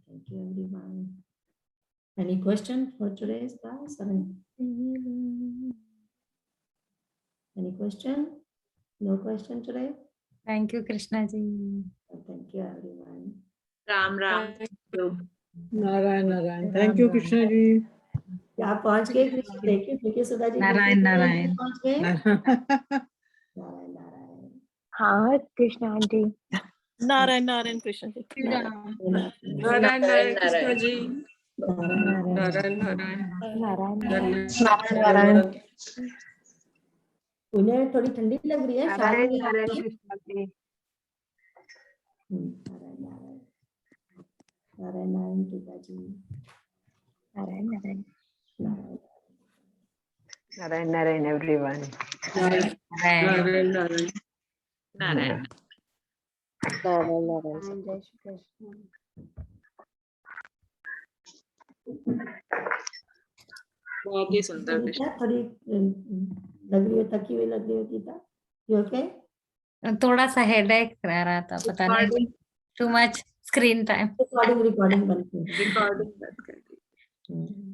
Thank you everyone. Any question for today's class? Any question? No question today? Thank you, Krishna ji. Thank you everyone. Ram Ram. Narayan Narayan. Thank you Krishna ji. क्या पहुंच गए? देखिए सुधा जी नारायण नारायण। पहुंच गए। नारायण नारायण। हाँ कृष्णा आंटी। नारायण नारायण कृष्ण जी। नारायण नारायण कृष्ण जी। नारायण नारायण नारायण नारायण। उन्हें थोड़ी ठंडी लग रही है। नारायण नारायण कृष्ण जी। नारायण नारायण। नारायण नारायण पिताजी, Narayan Narayan. Narayan. Narayan, Narayan, everyone. Narayan, Narayan. Narayan, Narayan. Narayan, जय श्री कृष्ण। बहुत ही सुंदर विषय। गीता थोड़ी लग रही हो, थकी हुई लग रही हो गीता, यू ओके? थोड़ा सा हेडेक रहा था, पता नहीं, too much screen time. Recording बंद कर दो। रिकॉर्डिंग बंद कर दी।